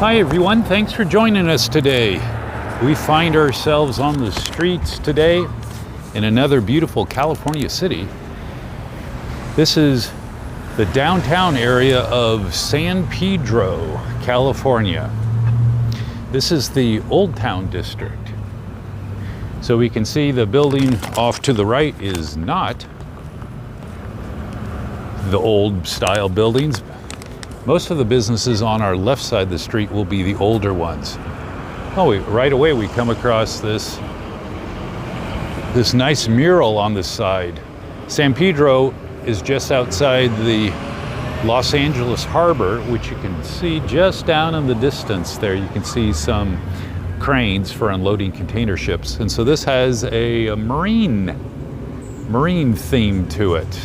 Hi everyone, thanks for joining us today. We find ourselves on the streets today in another beautiful California city. This is the downtown area of San Pedro, California. This is the Old Town district. So we can see the building off to the right is not the old style buildings. Most of the businesses on our left side of the street will be the older ones. Right away we come across this nice mural on the side. San Pedro is just outside the Los Angeles harbor, which you can see just down in the distance there. You can see some cranes for unloading container ships. And so this has a marine theme to it.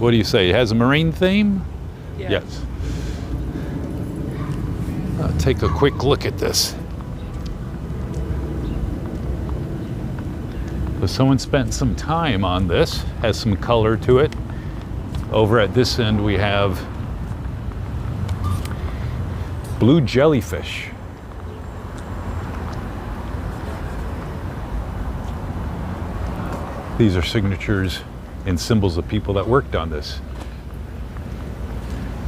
What do you say? It has a marine theme? Yes. Take a quick look at this. So someone spent some time on this, has some color to it. Over at this end we have blue jellyfish. These are signatures and symbols of people that worked on this.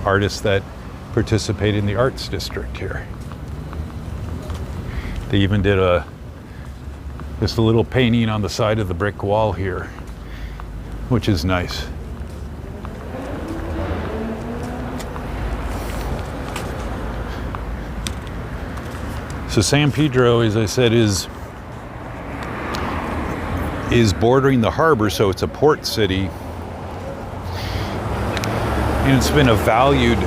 Artists that participate in the arts district here. They even did just a little painting on the side of the brick wall here, which is nice. So San Pedro, as I said, is bordering the harbor, so it's a port city. And it's been a valued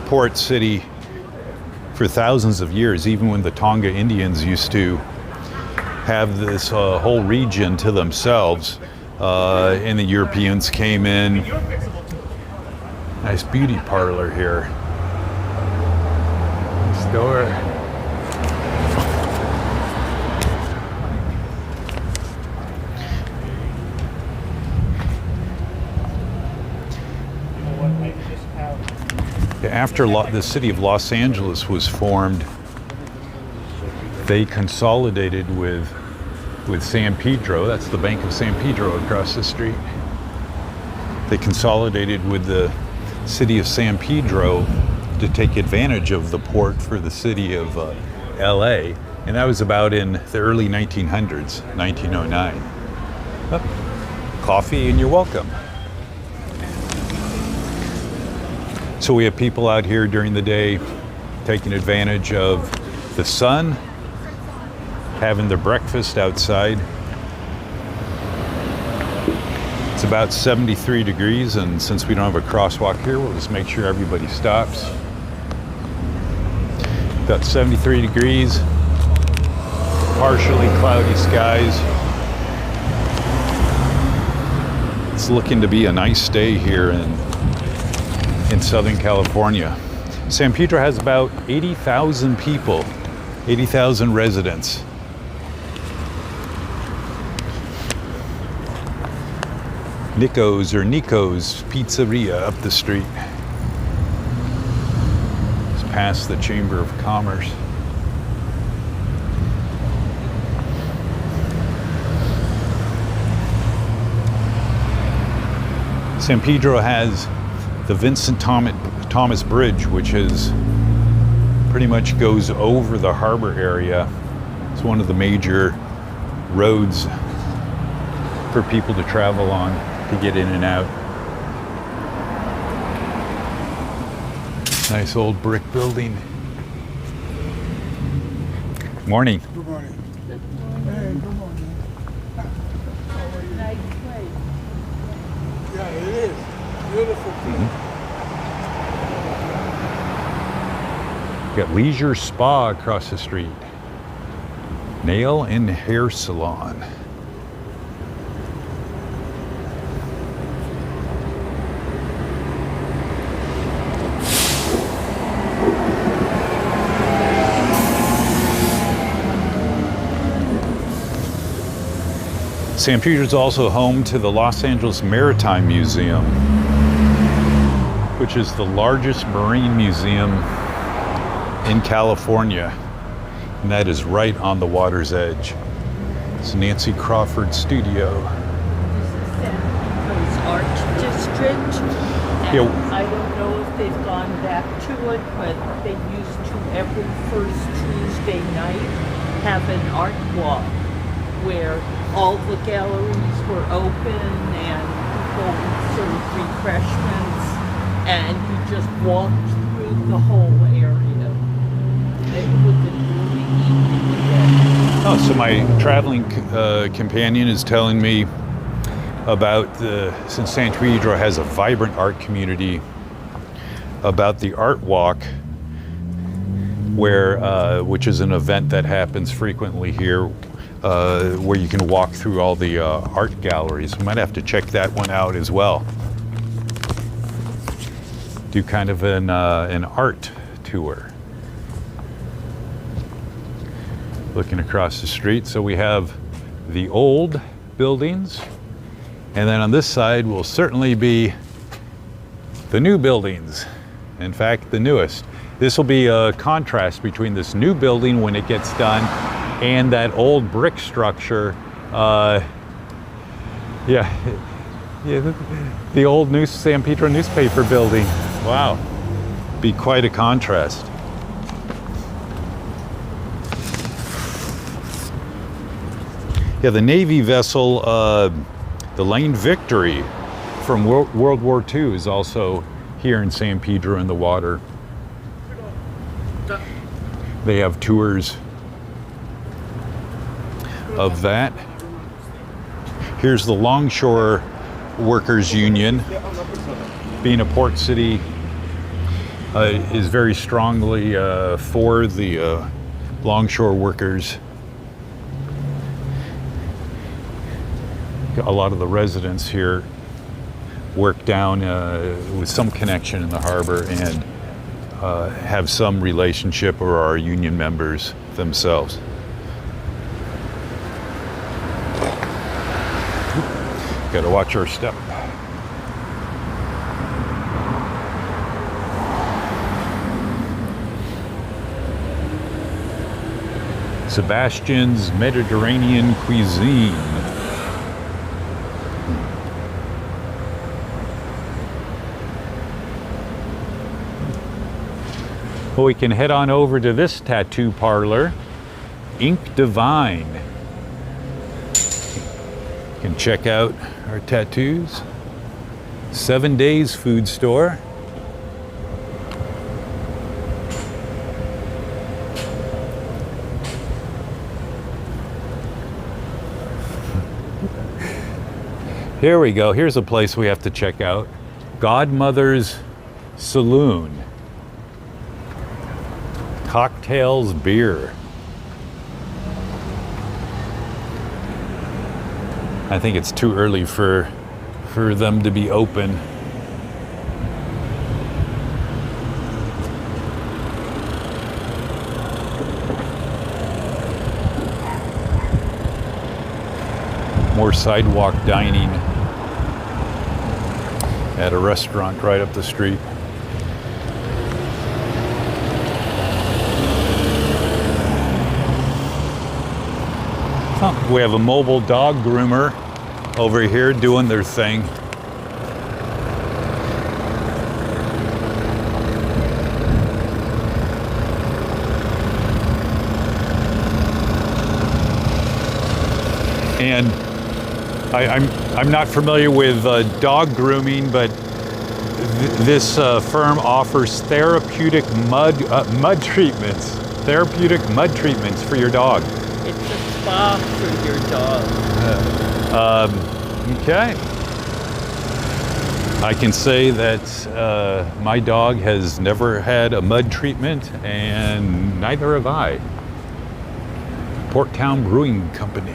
port city for thousands of years, even when the Tonga Indians used to have this whole region to themselves, and the Europeans came in. Nice beauty parlor here. Nice door. After the city of Los Angeles was formed, they consolidated with San Pedro. That's the Bank of San Pedro across the street. They consolidated with the city of San Pedro to take advantage of the port for the city of LA. And that was about in the early 1900s, 1909. Coffee and you're welcome. So we have people out here during the day taking advantage of the sun, having their breakfast outside. It's about 73 degrees, and since we don't have a crosswalk here, we'll just make sure everybody stops. About 73 degrees, partially cloudy skies. It's looking to be a nice day here in Southern California. San Pedro has about 80,000 people, 80,000 residents. Nico's Pizzeria up the street. It's past the Chamber of Commerce. San Pedro has the Vincent Thomas Bridge, which is pretty much goes over the harbor area. It's one of the major roads for people to travel on to get in and out. Nice old brick building. Morning. Good morning. Hey, good morning. Nice place. Yeah, it is. Beautiful place. Got Leisure Spa across the street. Nail and hair salon. San Pedro is also home to the Los Angeles Maritime Museum, which is the largest marine museum in California, and that is right on the water's edge. It's Nancy Crawford's studio. This is San Pedro's Art District. And Yeah. I don't know if they've gone back to it, but they used to every first Tuesday night have an art walk where all the galleries were open and people would serve refreshments, and you just walked through the whole area. It was a really evening event. Oh, so my traveling companion is telling me about since San Pedro has a vibrant art community, about the art walk, which is an event that happens frequently here, where you can walk through all the art galleries. We might have to check that one out as well. Do kind of an art tour. Looking across the street, so we have the old buildings, and then on this side will certainly be the new buildings. In fact, the newest. This will be a contrast between this new building when it gets done and that old brick structure. Yeah, the old San Pedro newspaper building. Wow, be quite a contrast. Yeah, the Navy vessel, the Lane Victory from World War II is also here in San Pedro in the water. They have tours of that. Here's the Longshore Workers Union. Being a port city, is very strongly for the longshore workers. A lot of the residents here work down with some connection in the harbor and have some relationship or are union members themselves. Got to watch our step. Sebastian's Mediterranean Cuisine. Well, we can head on over to this tattoo parlor, Ink Divine. You can check out our tattoos. 7 Days food store. Here we go. Here's a place we have to check out. Godmother's Saloon. Cocktails, beer. I think it's too early for them to be open. More sidewalk dining at a restaurant right up the street. We have a mobile dog groomer over here doing their thing. And I'm not familiar with dog grooming, but this firm offers therapeutic mud treatments. Therapeutic mud treatments for your dog. It's a spa for your dog. Okay. I can say that my dog has never had a mud treatment, and neither have I. Port Town Brewing Company.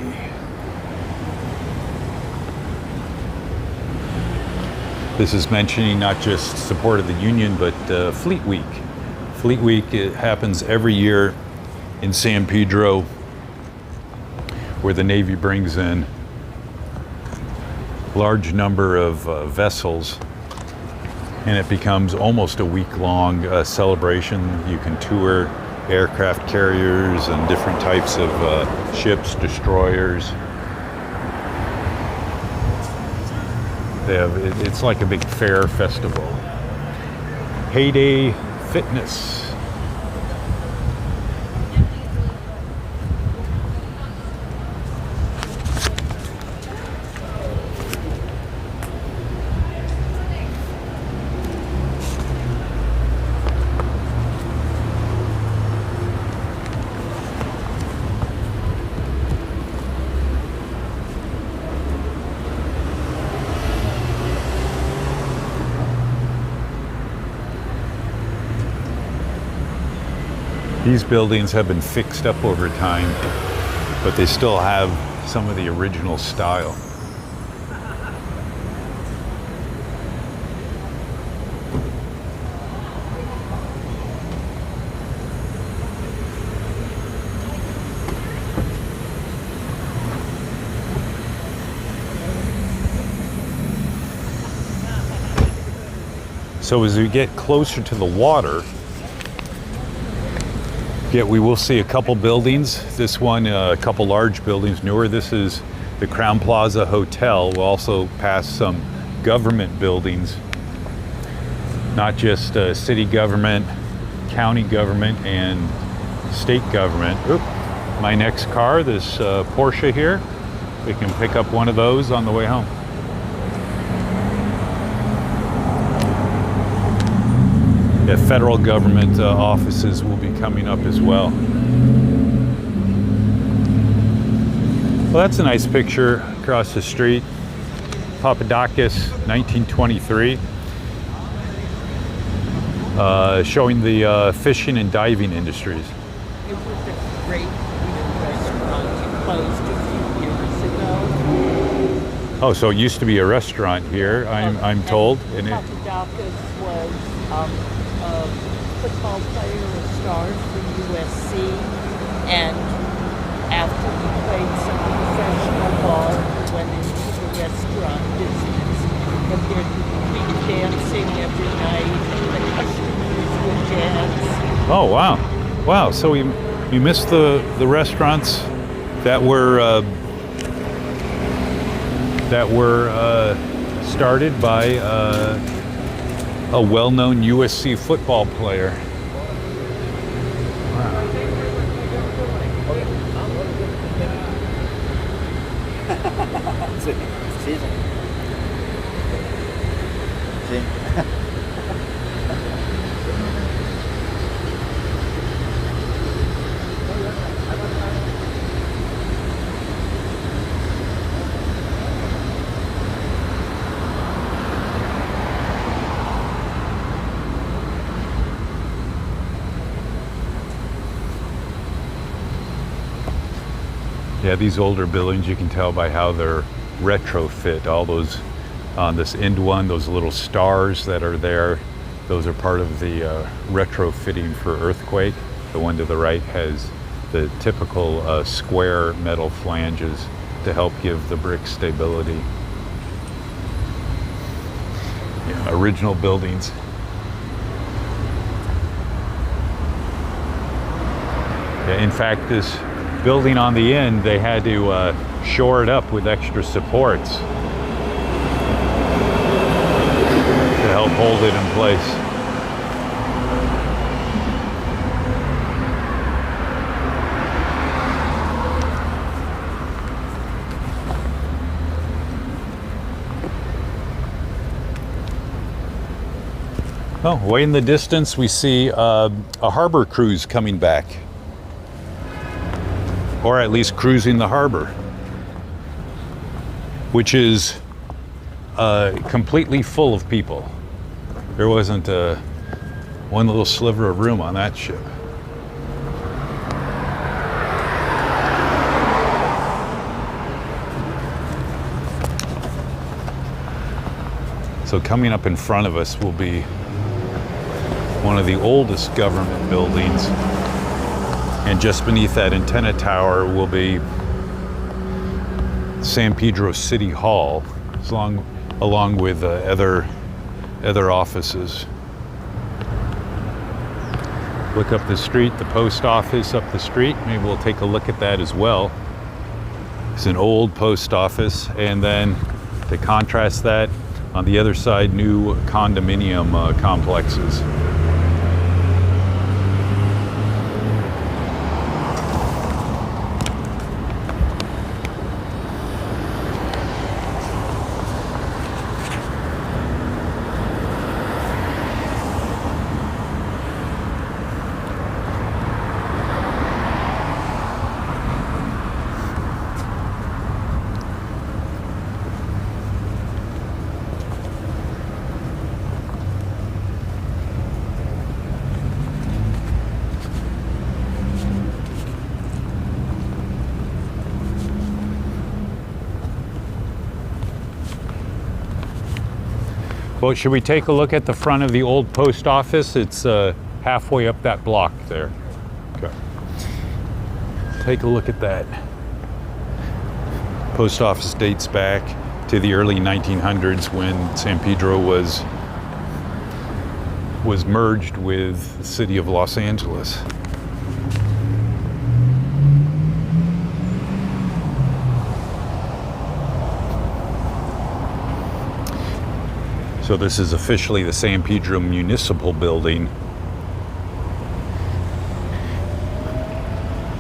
This is mentioning not just support of the union, but Fleet Week. Fleet Week, it happens every year in San Pedro, where the Navy brings in a large number of vessels, and it becomes almost a week-long celebration. You can tour aircraft carriers and different types of ships, destroyers. They have, it's like a big fair festival. Heyday Fitness. These buildings have been fixed up over time, but they still have some of the original style. So as we get closer to the water, we will see a couple buildings. This one, a couple large buildings, newer. This is the Crown Plaza Hotel. We'll also pass some government buildings, not just city government, county government, and state government. Oop, my next car, this Porsche here, we can pick up one of those on the way home. Yeah, federal government offices will be coming up as well. Well, that's a nice picture across the street. Papadakis, 1923. Showing the fishing and diving industries. It was a great restaurant. It closed a few years ago. Oh, so it used to be a restaurant here, I'm told. And Papadakis was a football player, a star for USC, and after he played some professional ball, he went into the restaurant business. And there'd be dancing every night, and the customers would dance. oh, wow. Wow, so you missed the restaurants that were started by a well-known USC football player. Yeah, these older buildings, you can tell by how they're retrofit. All those, on this end one, those little stars that are there, those are part of the retrofitting for earthquake. The one to the right has the typical square metal flanges to help give the brick stability. Yeah, original buildings. Yeah, in fact, this building on the end, they had to shore it up with extra supports to help hold it in place. Oh, way in the distance, we see a harbor cruise coming back. Or at least cruising the harbor, which is completely full of people. There wasn't one little sliver of room on that ship. So coming up in front of us will be one of the oldest government buildings. And just beneath that antenna tower will be San Pedro City Hall, along with other offices. Look up the street, the post office up the street. Maybe we'll take a look at that as well. It's an old post office, and then to contrast that, on the other side, new condominium complexes. Well, should we take a look at the front of the old post office? It's halfway up that block there. Okay. Take a look at that. Post office dates back to the early 1900s when San Pedro was merged with the city of Los Angeles. So this is officially the San Pedro Municipal Building,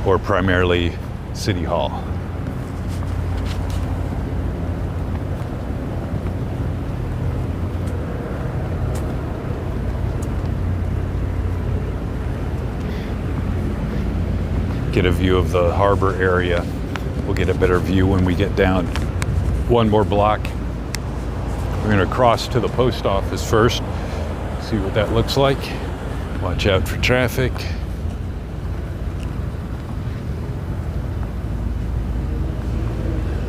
or primarily City Hall. Get a view of the harbor area. We'll get a better view when we get down one more block. We're going to cross to the post office first, see what that looks like. Watch out for traffic.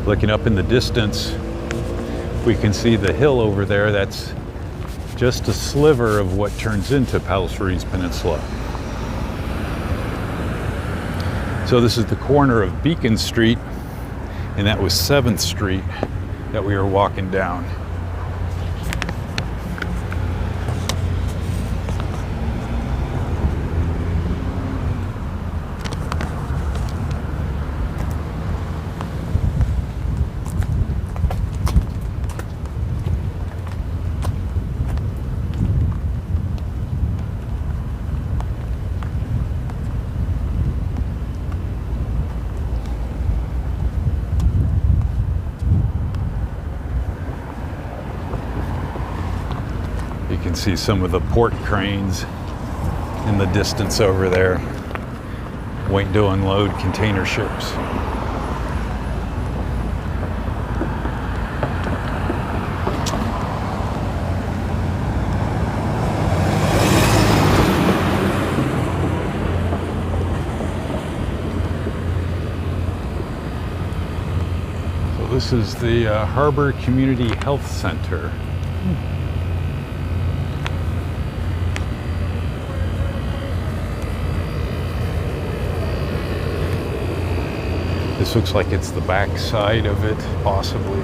Looking up in the distance, we can see the hill over there. That's just a sliver of what turns into Palos Verdes Peninsula. So this is the corner of Beacon Street, and that was 7th Street that we were walking down. You can see some of the port cranes in the distance over there, waiting to unload container ships. So this is the Harbor Community Health Center. This looks like it's the back side of it, possibly.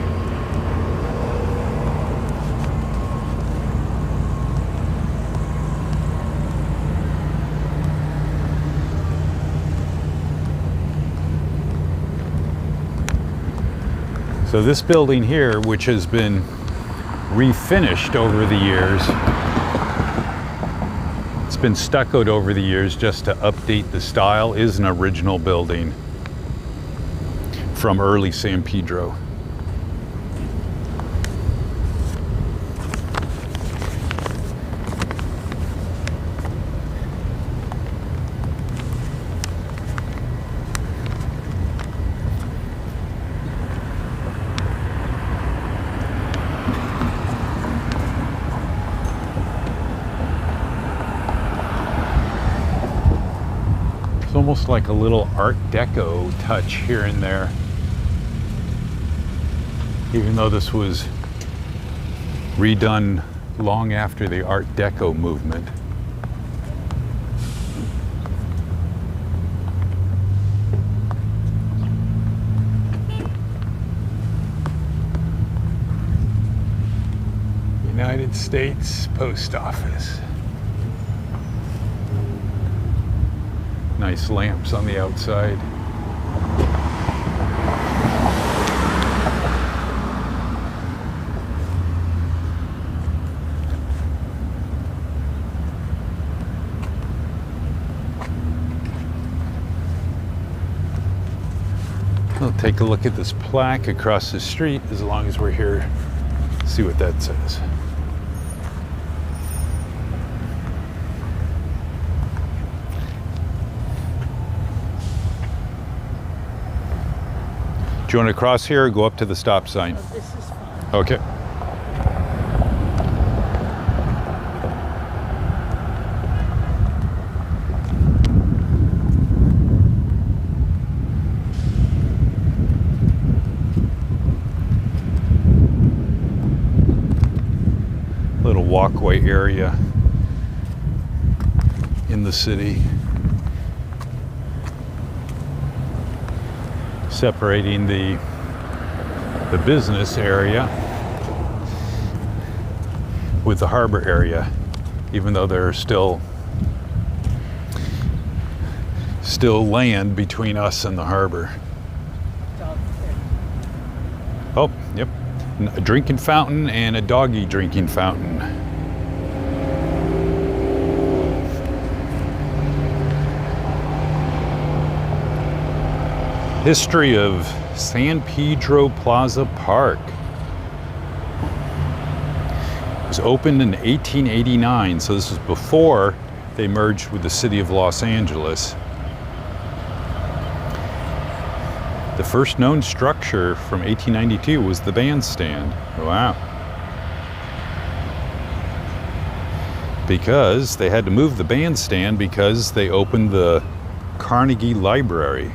So this building here, which has been refinished over the years, it's been stuccoed over the years just to update the style, is an original building from early San Pedro. It's almost like a little Art Deco touch here and there. Even though this was redone long after the Art Deco movement. United States Post Office. Nice lamps on the outside. We'll take a look at this plaque across the street as long as we're here. See what that says. Do you want to cross here or go up to the stop sign? Oh, this is fine. Okay. Little walkway area in the city, separating the business area with the harbor area, even though there's still land between us and the harbor. Dog there. Oh, yep. A drinking fountain and a doggy drinking fountain. History of San Pedro Plaza Park. It was opened in 1889, so this is before they merged with the city of Los Angeles. The first known structure from 1892 was the bandstand. Wow. Because they had to move the bandstand because they opened the Carnegie Library.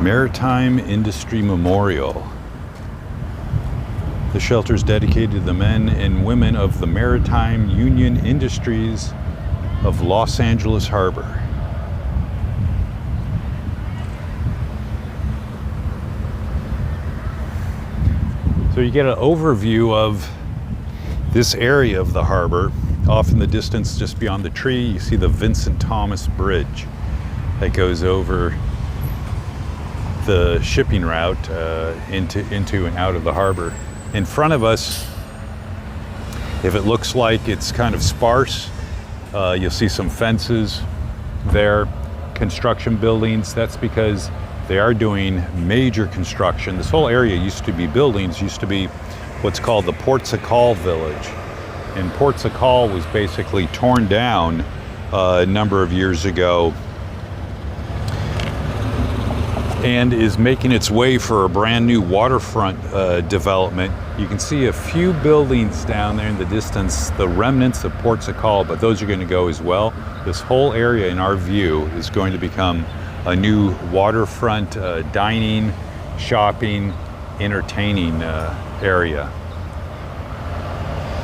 Maritime Industry Memorial. The shelter is dedicated to the men and women of the Maritime Union Industries of Los Angeles Harbor. So you get an overview of this area of the harbor. Off in the distance, just beyond the tree, you see the Vincent Thomas Bridge that goes over the shipping route into and out of the harbor. In front of us, if it looks like it's kind of sparse, you'll see some fences there, construction buildings. That's because they are doing major construction. This whole area used to be buildings, used to be what's called the VOCtv village. And VOCtv was basically torn down a number of years ago and is making its way for a brand new waterfront development. You can see a few buildings down there in the distance, the remnants of VOCtv, but those are going to go as well. This whole area, in our view, is going to become a new waterfront dining, shopping, entertaining area.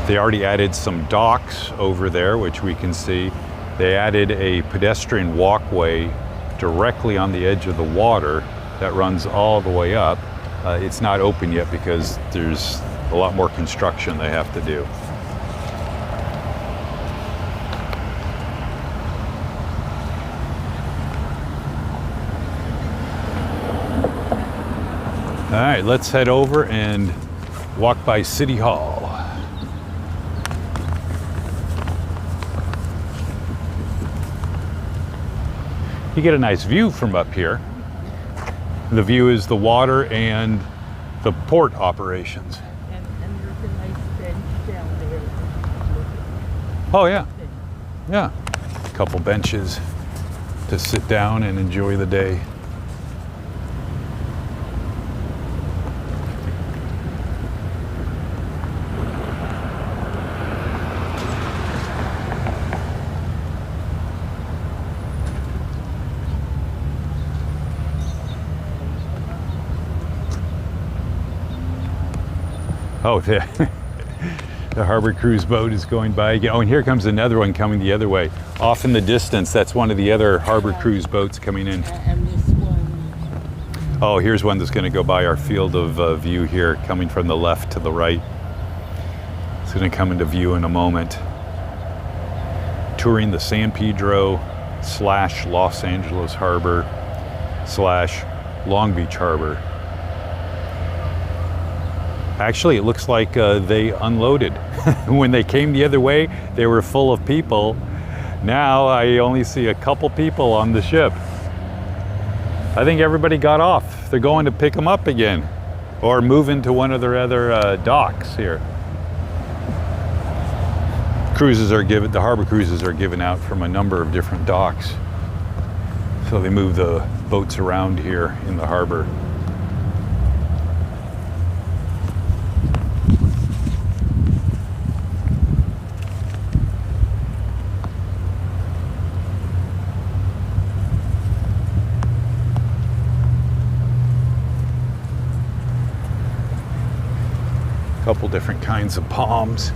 They already added some docks over there, which we can see. They added a pedestrian walkway directly on the edge of the water that runs all the way up. It's not open yet because there's a lot more construction they have to do. All right, let's head over and walk by City Hall. You get a nice view from up here. The view is the water and the port operations. And there's a nice bench down there. Oh yeah, yeah. A couple benches to sit down and enjoy the day. Oh, the harbor cruise boat is going by again. Oh, and here comes another one coming the other way. Off in the distance, that's one of the other harbor cruise boats coming in. And this one. Oh, here's one that's going to go by our field of view here, coming from the left to the right. It's going to come into view in a moment. Touring the San Pedro / Los Angeles Harbor / Long Beach Harbor. Actually, it looks like they unloaded. When they came the other way, they were full of people. Now I only see a couple people on the ship. I think everybody got off. They're going to pick them up again or move into one of their other docks here. The harbor cruises are given out from a number of different docks. So they move the boats around here in the harbor. Couple different kinds of palms.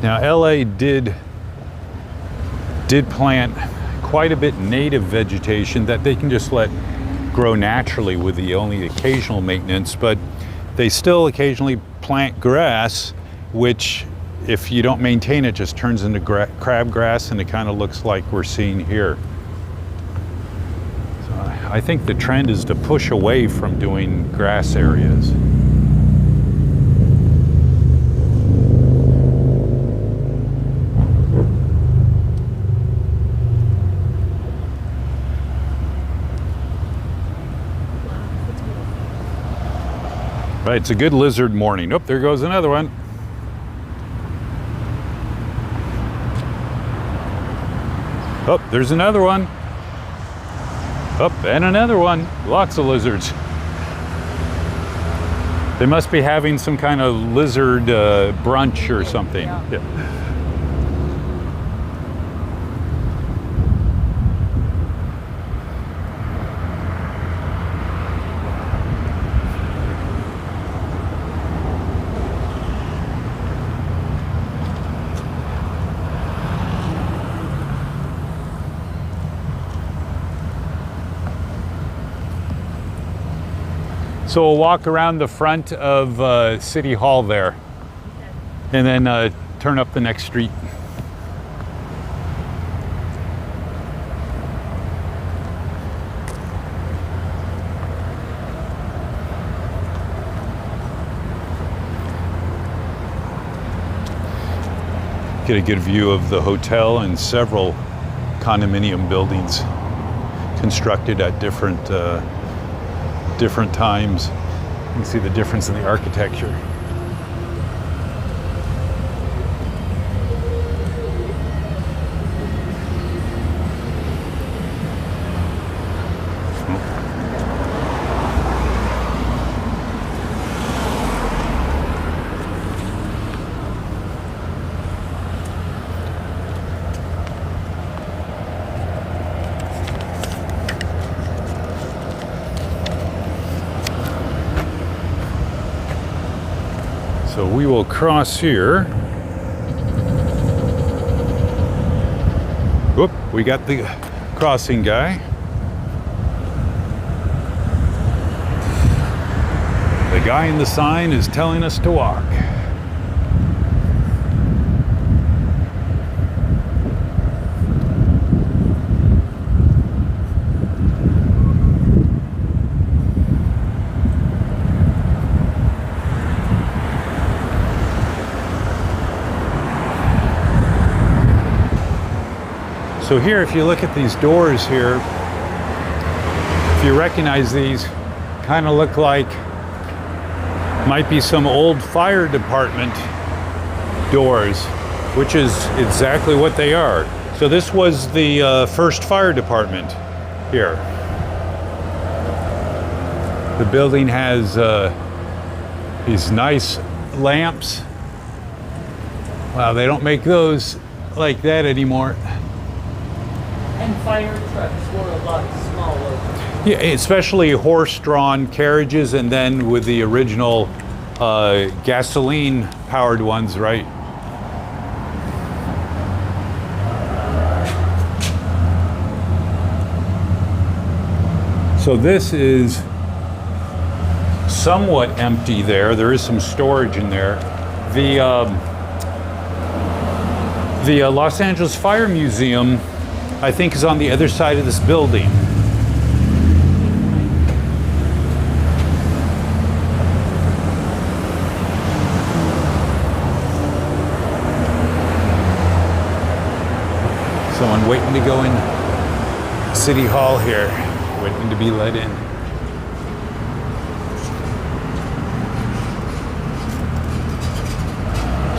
Now LA did plant quite a bit native vegetation that they can just let grow naturally with the only occasional maintenance, but they still occasionally plant grass, which if you don't maintain it, just turns into crabgrass, and it kind of looks like we're seeing here. So I think the trend is to push away from doing grass areas. Right, it's a good lizard morning. Oh, there goes another one. Oh, there's another one. Oh, and another one. Lots of lizards. They must be having some kind of lizard brunch or something. Yeah. So we'll walk around the front of City Hall there, and then turn up the next street. Get a good view of the hotel and several condominium buildings constructed at different times. You can see the difference in the architecture. So we will cross here. Whoop, we got the crossing guy. The guy in the sign is telling us to walk. So here, if you look at these doors here, if you recognize these, kind of look like might be some old fire department doors, which is exactly what they are. So this was the first fire department here. The building has these nice lamps. Wow, they don't make those like that anymore. And fire trucks were a lot smaller. Yeah, especially horse-drawn carriages, and then with the original gasoline-powered ones, right? So this is somewhat empty there. There is some storage in there. The Los Angeles Fire Museum, I think, is on the other side of this building. Someone waiting to go in City Hall here, waiting to be let in.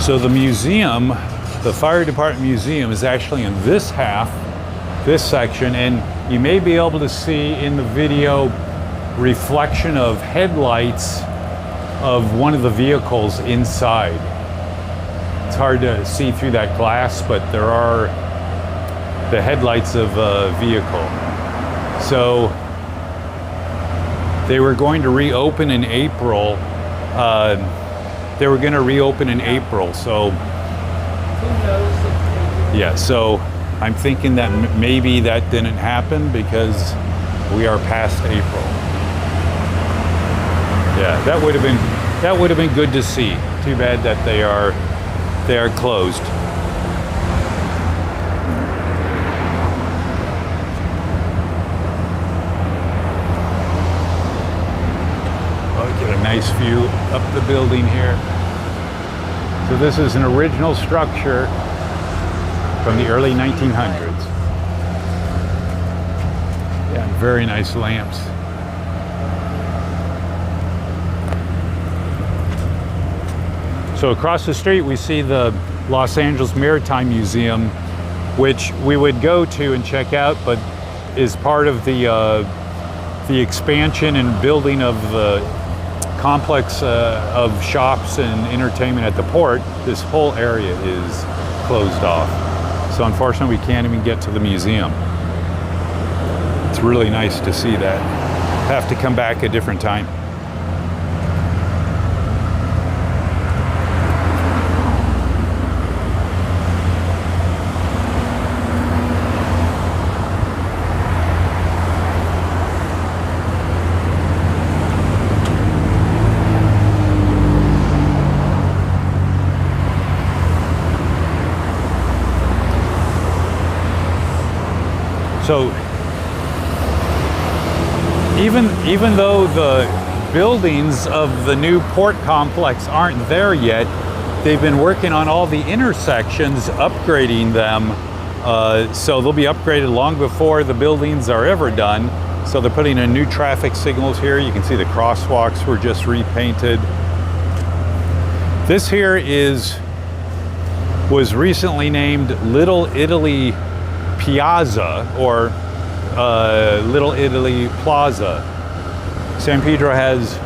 So the museum, the fire department museum, is actually in this half, this section, and you may be able to see in the video reflection of headlights of one of the vehicles inside. It's hard to see through that glass, but there are the headlights of a vehicle. So they were going to reopen in April. They were going to reopen in April, so Who knows if they yeah, so I'm thinking that maybe that didn't happen because we are past April. Yeah, that would have been good to see. Too bad that they are closed. Oh, get a nice view up the building here. So this is an original structure from the early 1900s. Yeah, very nice lamps. So across the street we see the Los Angeles Maritime Museum, which we would go to and check out, but is part of the expansion and building of the complex of shops and entertainment at the port. This whole area is closed off. So unfortunately we can't even get to the museum. It's really nice to see that. Have to come back a different time. So even though the buildings of the new port complex aren't there yet, they've been working on all the intersections, upgrading them. So they'll be upgraded long before the buildings are ever done. So they're putting in new traffic signals here. You can see the crosswalks were just repainted. This here was recently named Little Italy Piazza, or Little Italy Plaza. San Pedro has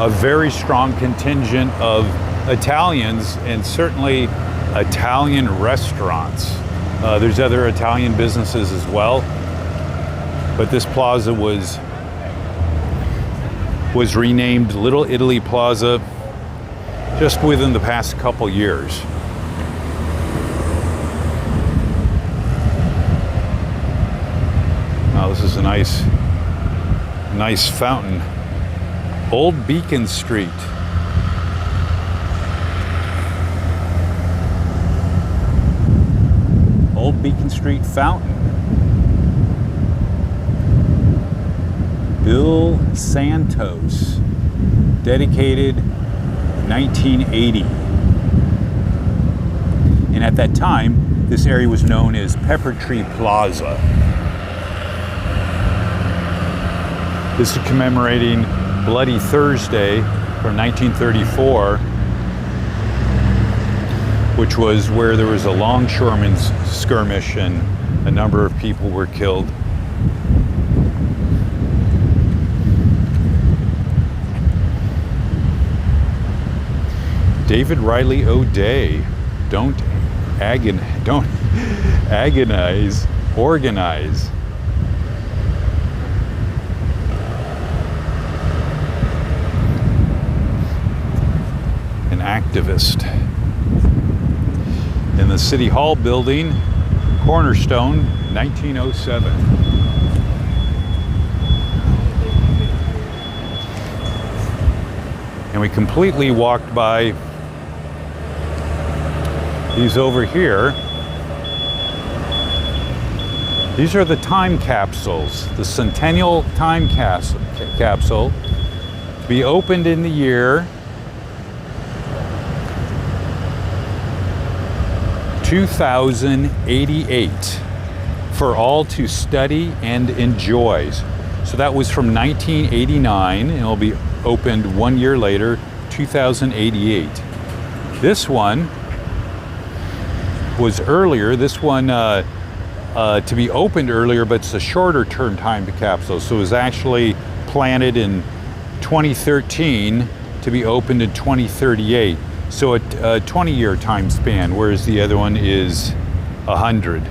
a very strong contingent of Italians, and certainly Italian restaurants. There's other Italian businesses as well, but this plaza was renamed Little Italy Plaza just within the past couple years. This is a nice fountain. Old Beacon Street. Old Beacon Street fountain. Bill Santos, dedicated 1980. And at that time, this area was known as Pepper Tree Plaza. This is commemorating Bloody Thursday from 1934, which was where there was a longshoremen's skirmish and a number of people were killed. David Riley O'Day, don't agonize, organize. an activist. In the City Hall building, Cornerstone, 1907. And we completely walked by these over here. These are the time capsules, the Centennial Time Capsule, to be opened in the year 2088 for all to study and enjoy. So that was from 1989, and it'll be opened 1 year later, 2088. This one was earlier. This one to be opened earlier, but it's a shorter term time capsule. So it was actually planted in 2013 to be opened in 2038. So a 20-year time span, whereas the other one is 100.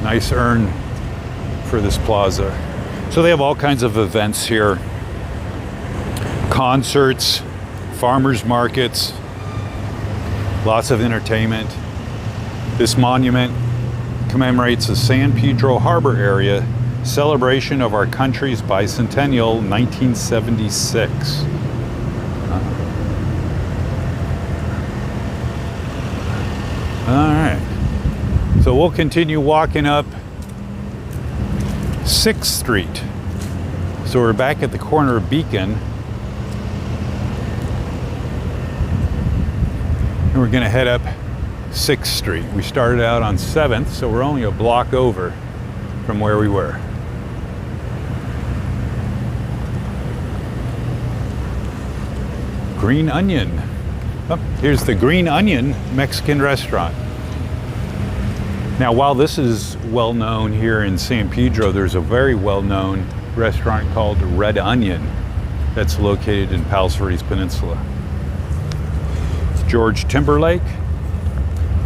Nice urn for this plaza. So they have all kinds of events here. Concerts, farmers markets, lots of entertainment. This monument commemorates the San Pedro Harbor area celebration of our country's bicentennial, 1976. All right, so we'll continue walking up 6th Street. So we're back at the corner of Beacon. And we're gonna head up 6th Street. We started out on 7th, so we're only a block over from where we were. Green Onion. Oh, here's the Green Onion Mexican restaurant. Now, while this is well known here in San Pedro, there's a very well known restaurant called Red Onion that's located in Palos Verdes Peninsula. George Timberlake.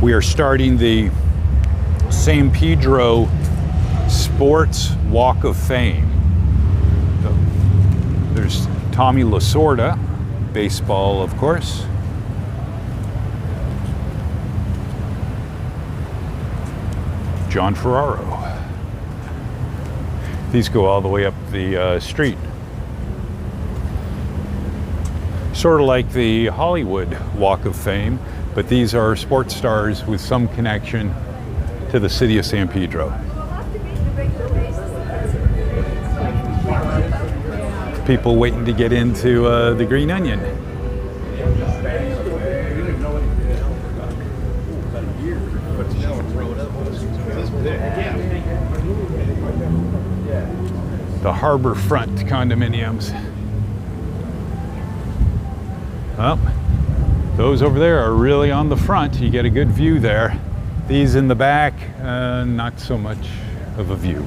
We are starting the San Pedro Sports Walk of Fame. So, there's Tommy Lasorda, baseball, of course. John Ferraro. These go all the way up the street. Sort of like the Hollywood Walk of Fame, but these are sports stars with some connection to the city of San Pedro. People waiting to get into the Green Onion. The harbor front condominiums. Well, those over there are really on the front. You get a good view there. These in the back, not so much of a view.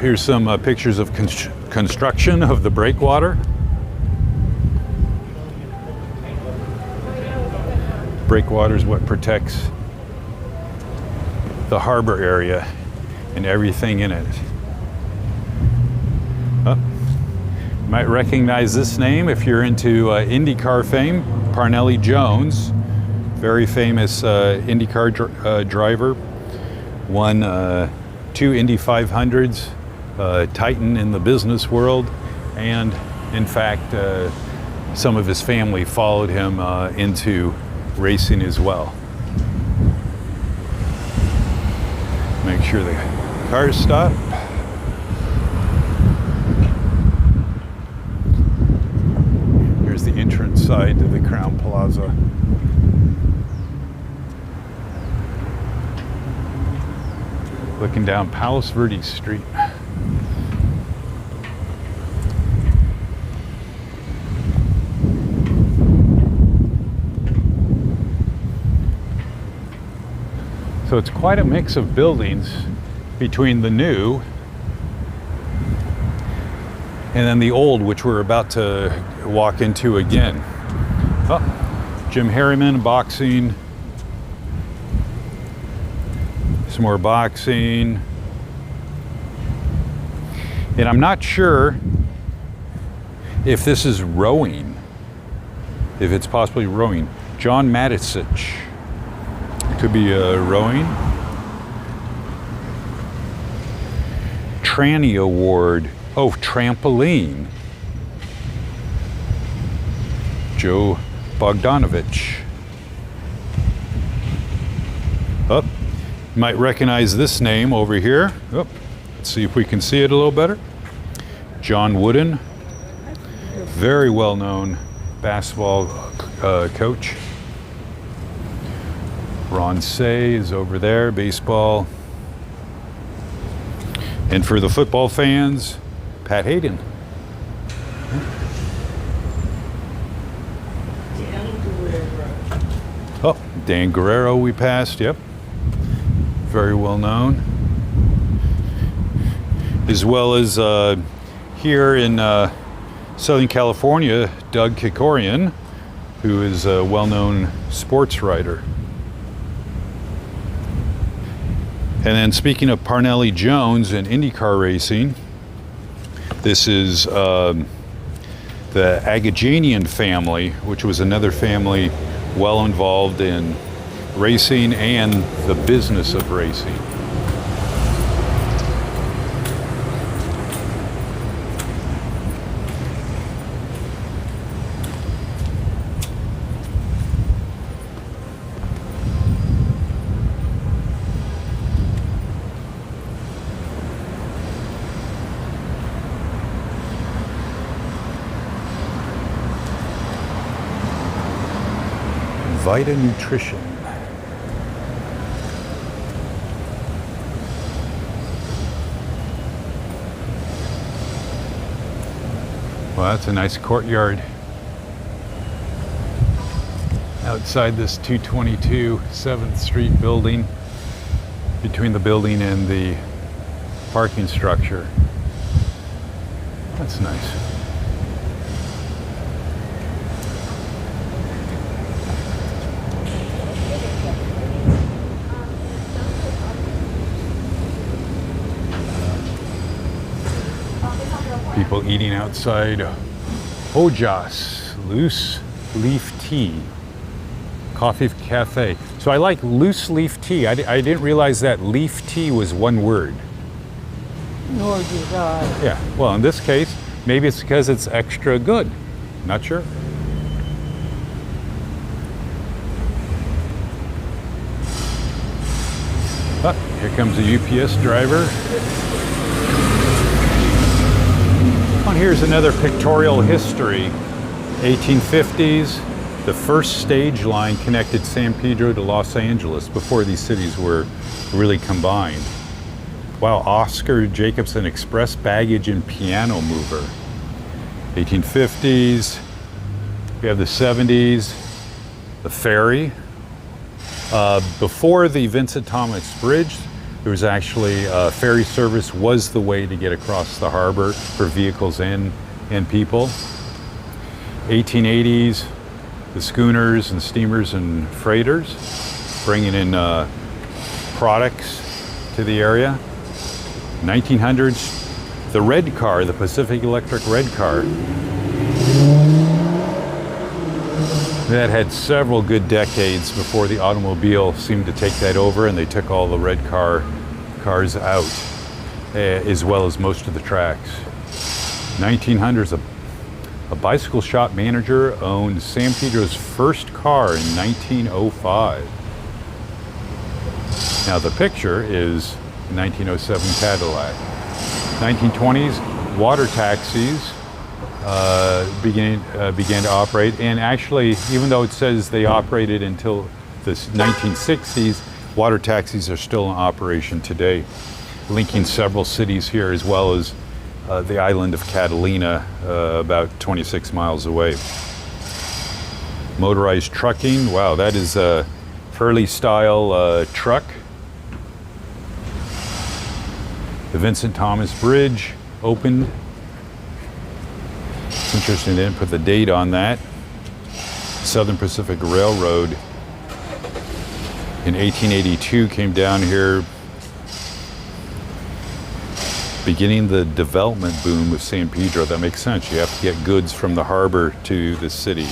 Here's some pictures of construction of the breakwater. Breakwater is what protects the harbor area and everything in it. Oh, you might recognize this name if you're into IndyCar fame. Parnelli Jones, very famous IndyCar driver, won 2 Indy 500s, titan in the business world, and in fact some of his family followed him into racing as well. Make sure the cars stop. Here's the entrance side to the Crown Plaza. Looking down Palos Verdes Street. So it's quite a mix of buildings between the new and then the old, which we're about to walk into again. Oh, Jim Harriman, boxing. some more boxing. And I'm not sure if this is rowing, if it's possibly rowing. John Matisich. Could be rowing. Tranny Award. Oh, trampoline. Joe Bogdanovich. Oh, you might recognize this name over here. Oh, let's see if we can see it a little better. John Wooden, very well-known basketball coach. Ron Say is over there, baseball. And for the football fans, Pat Hayden. Oh, Dan Guerrero we passed, yep. Very well known. As well as here in Southern California, Doug Kikorian, who is a well-known sports writer. And then speaking of Parnelli Jones and IndyCar racing, this is the Agajanian family, which was another family well involved in racing and the business of racing. Vita Nutrition. Well, that's a nice courtyard. Outside this 222 7th Street building, between the building and the parking structure. That's nice. People eating outside. Ojas, loose leaf tea, coffee cafe. So I like loose leaf tea. I didn't realize that leaf tea was one word. Nor did I. Yeah, well in this case, maybe it's because it's extra good. Not sure. Ah, here comes a UPS driver. Oh, here's another pictorial history. 1850s, the first stage line connected San Pedro to Los Angeles before these cities were really combined. Wow, Oscar Jacobson Express Baggage and Piano Mover. 1850s, we have the 70s, the ferry. Before the Vincent Thomas Bridge, there was actually ferry service was the way to get across the harbor for vehicles and people. 1880s, the schooners and steamers and freighters bringing in products to the area. 1900s, the red car, the Pacific Electric red car. That had several good decades before the automobile seemed to take that over, and they took all the red cars out, as well as most of the tracks. 1900s, a bicycle shop manager owned San Pedro's first car in 1905. Now the picture is 1907 Cadillac. 1920s, water taxis began to operate, and actually, even though it says they operated until the 1960s, water taxis are still in operation today, linking several cities here as well as the island of Catalina, about 26 miles away. Motorized trucking, wow, that is a Hurley style truck. The Vincent Thomas Bridge opened. It's interesting they didn't put the date on that. Southern Pacific Railroad in 1882 came down here Beginning the development boom of San Pedro. That makes sense. You have to get goods from the harbor to the city.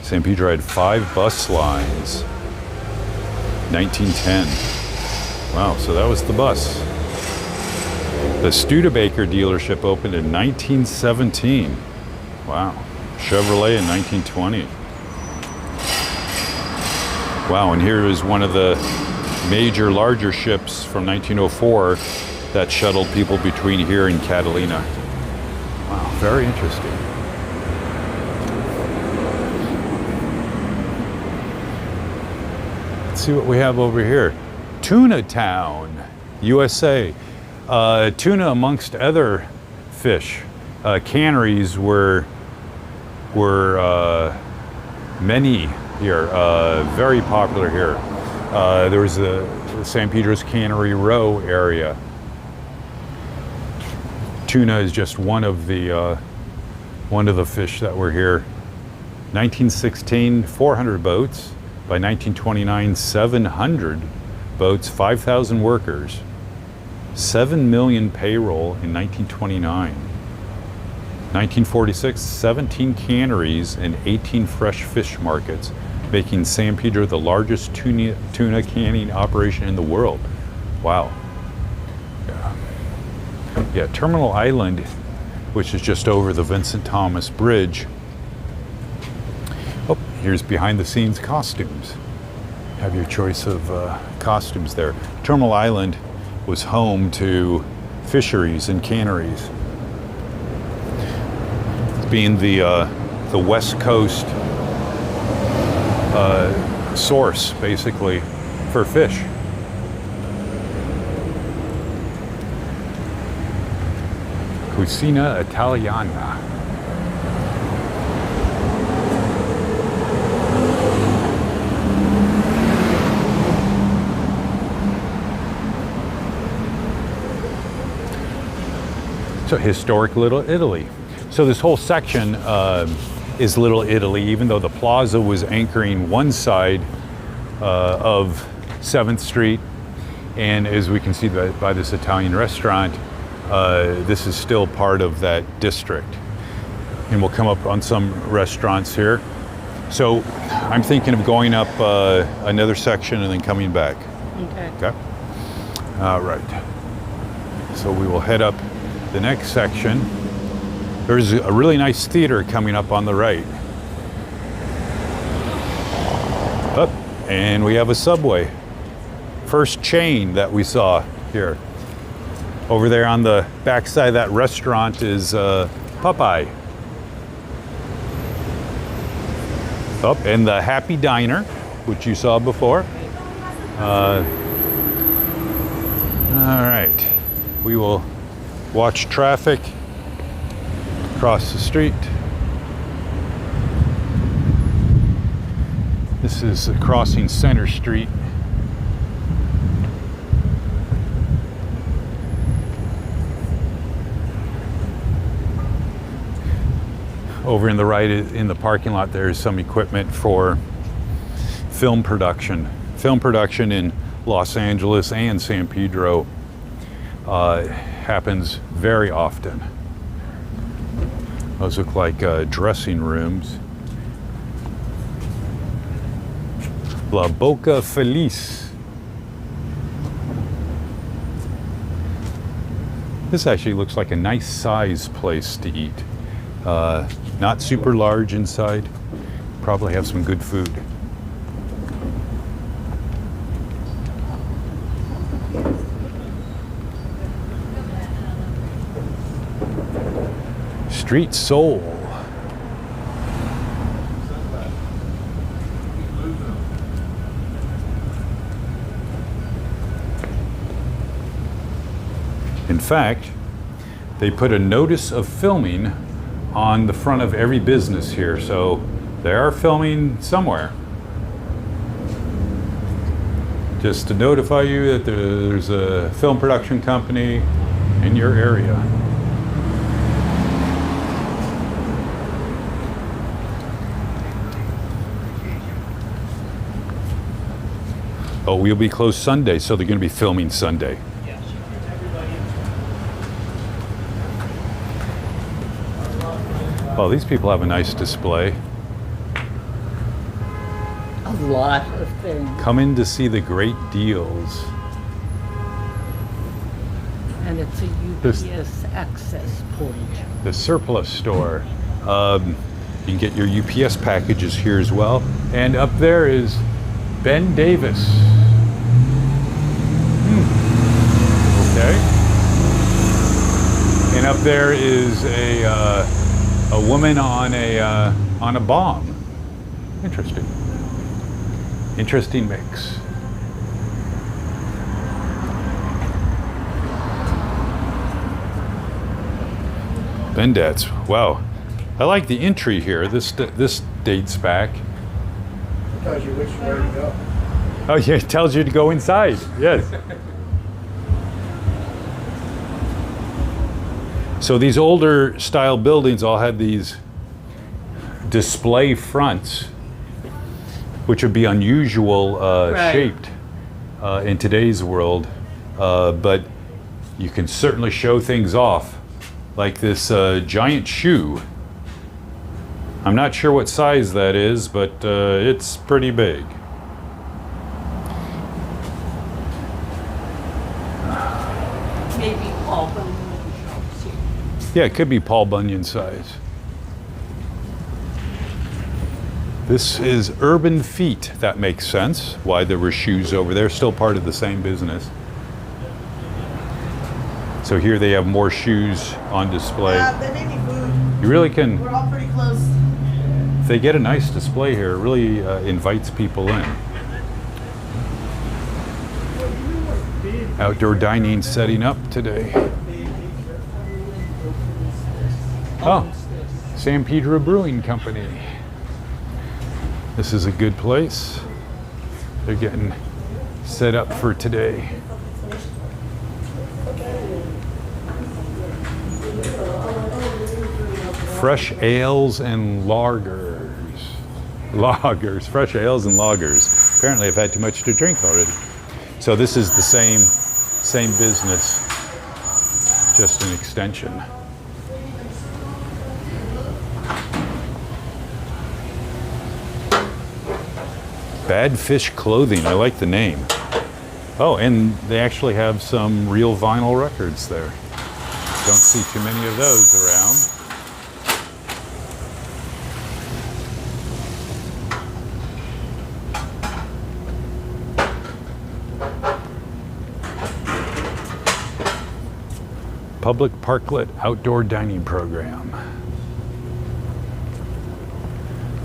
San Pedro had 5 bus lines. 1910. Wow, so that was the bus. The Studebaker dealership opened in 1917. Wow. Chevrolet in 1920. Wow, and here is one of the major larger ships from 1904 that shuttled people between here and Catalina. Wow, very interesting. Let's see what we have over here. Tuna Town, USA. Tuna amongst other fish. Canneries were many here, very popular here. There was the San Pedro's Cannery Row area. Tuna is just one of the fish that were here. 1916, 400 boats. By 1929, 700 boats, 5,000 workers. 7 million payroll in 1929. 1946, 17 canneries and 18 fresh fish markets, making San Pedro the largest tuna canning operation in the world. Wow. Yeah, Terminal Island, which is just over the Vincent Thomas Bridge. Oh, here's behind the scenes costumes. Have your choice of costumes there. Terminal Island was home to fisheries and canneries. Being the West Coast source, basically, for fish. Cucina Italiana. So historic Little Italy. So this whole section is Little Italy, even though the plaza was anchoring one side of 7th Street. And as we can see by this Italian restaurant, this is still part of that district. And we'll come up on some restaurants here. So I'm thinking of going up another section and then coming back. Okay. Okay. All right. So we will head up the next section. There's a really nice theater coming up on the right. Up, and we have a Subway. First chain that we saw here. Over there on the back side of that restaurant is Popeye. Up, and the Happy Diner, which you saw before. All right, we will watch traffic across the street. This is crossing Center Street. Over in the right, in the parking lot, there's some equipment for film production. Film production in Los Angeles and San Pedro happens very often. Those look like dressing rooms. La Boca Feliz. This actually looks like a nice size place to eat. Not super large inside. Probably have some good food. Street Soul. In fact, they put a notice of filming on the front of every business here, so they are filming somewhere. Just to notify you that there's a film production company in your area. Oh, we'll be closed Sunday, so they're going to be filming Sunday. Oh, these people have a nice display. A lot of things. Come in to see the great deals. And it's a This- UPS access point. The surplus store. You can get your UPS packages here as well. And up there is Ben Davis. Okay. And up there is a woman on a bomb. Interesting. Interesting mix. Bendats. Wow. I like the entry here. This dates back. Tells you which way to go. Oh yeah, it tells you to go inside. Yes. So these older style buildings all had these display fronts, which would be unusual Right. shaped in today's world, but you can certainly show things off, like this giant shoe. I'm not sure what size that is, but it's pretty big. Maybe Paul Bunyan shops here. Yeah, it could be Paul Bunyan size. This is Urban Feet. That makes sense. Why there were shoes over there. Still part of the same business. So here they have more shoes on display. They made me food. You really can, We're all pretty close. if they get a nice display here, it really invites people in. Outdoor dining setting up today. Oh, San Pedro Brewing Company. This is a good place. They're getting set up for today. Fresh ales and lagers. Fresh ales and lagers. Apparently I've had too much to drink already. So this is the same business, just an extension. Bad Fish Clothing, I like the name. Oh, and they actually have some real vinyl records there. Don't see too many of those around. Public Parklet Outdoor Dining Program.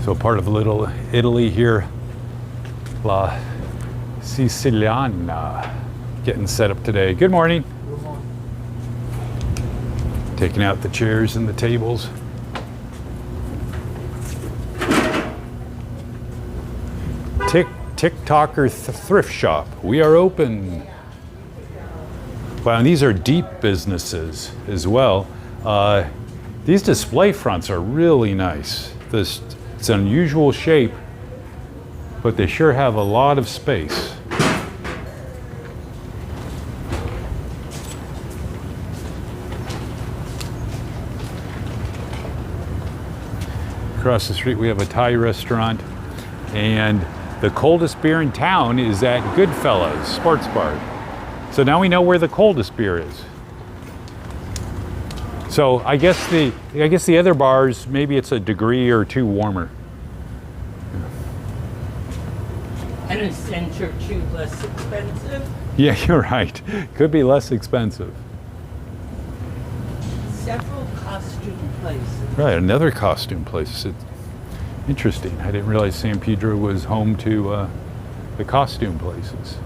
So part of Little Italy here, La Siciliana, getting set up today. Good morning. Taking out the chairs and the tables. TikToker Thrift Shop. We are open. Wow, and these are deep businesses as well. These display fronts are really nice. It's an unusual shape, but they sure have a lot of space. Across the street we have a Thai restaurant, and the coldest beer in town is at Goodfellas Sports Bar. So now we know where the coldest beer is. So I guess the other bars, maybe it's a degree or two warmer. And a cent or two less expensive. Yeah, you're right. Could be less expensive. Several costume places. Right, another costume place. It's interesting. I didn't realize San Pedro was home to the costume places.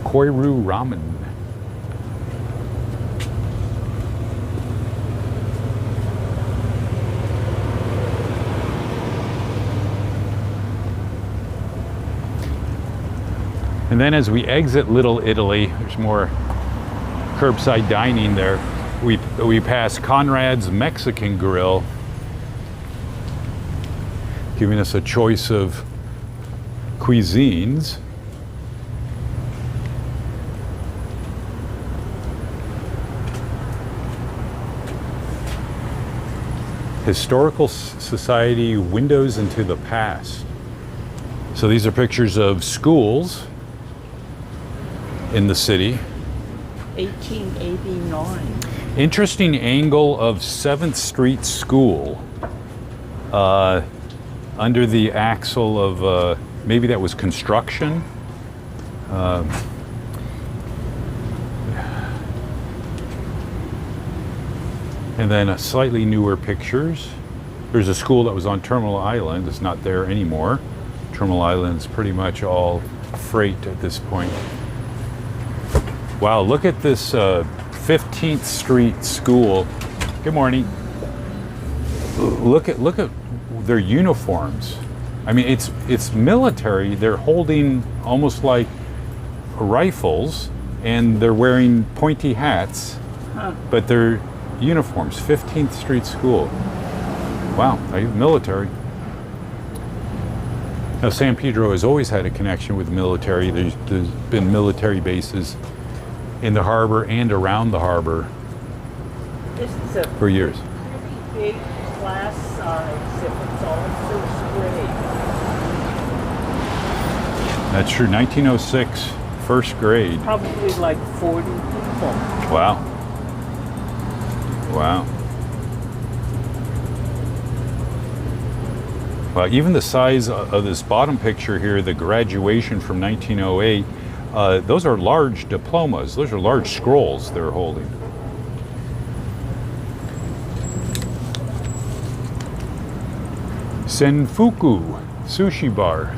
Koiru Ramen. And then as we exit Little Italy, there's more curbside dining there. We pass Conrad's Mexican Grill, giving us a choice of cuisines. Historical Society Windows into the Past. So these are pictures of schools in the city. 1889. Interesting angle of 7th Street School under the axle of maybe that was construction. And then slightly newer pictures. There's a school that was on Terminal Island. It's not there anymore. Terminal Island's pretty much all freight at this point. Wow, look at this 15th Street School. Good morning. Look at their uniforms. I mean, it's military. They're holding almost like rifles, and they're wearing pointy hats, but they're uniforms. 15th Street School. Wow, military. Now, San Pedro has always had a connection with military. There's been military bases in the harbor and around the harbor This is a for years. pretty big class size if it's all first grade. That's true. 1906, first grade. Probably like 40 people. Wow. Wow. Well, even the size of this bottom picture here, the graduation from 1908, those are large diplomas. Those are large scrolls they're holding. Senfuku Sushi Bar.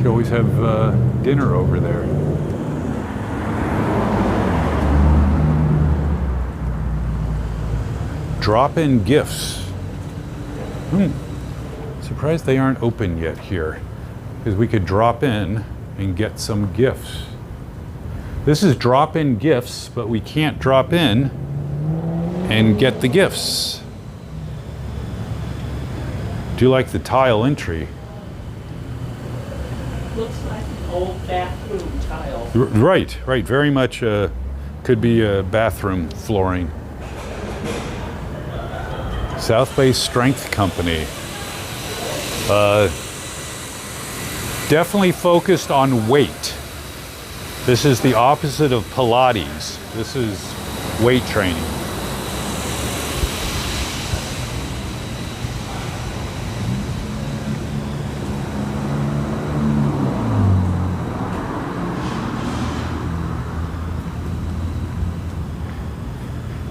You always have dinner over there. Drop-in gifts. Surprised they aren't open yet here, because we could drop in and get some gifts. This is drop-in gifts, but we can't drop in and get the gifts. Do you like the tile entry? Looks like an old bathroom tile. Right. Very much could be bathroom flooring. South Bay Strength Company. Definitely focused on weight. This is the opposite of Pilates. This is weight training.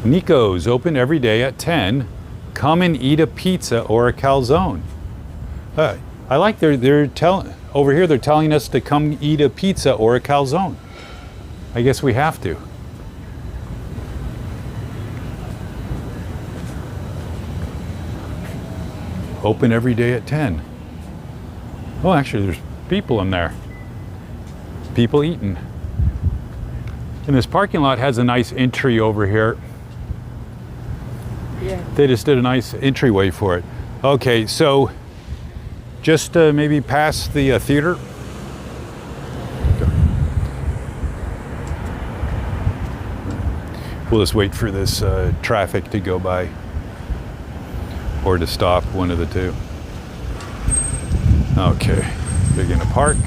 Nico's open every day at 10. Come and eat a pizza or a calzone. I like they're telling over here. They're telling us to come eat a pizza or a calzone. I guess we have to. Open every day at 10. Oh, actually, there's people in there. People eating. And this parking lot has a nice entry over here. Yeah. They just did a nice entryway for it. Okay, so just maybe past the theater. We'll just wait for this traffic to go by or to stop, one of the two. Okay, we're gonna park.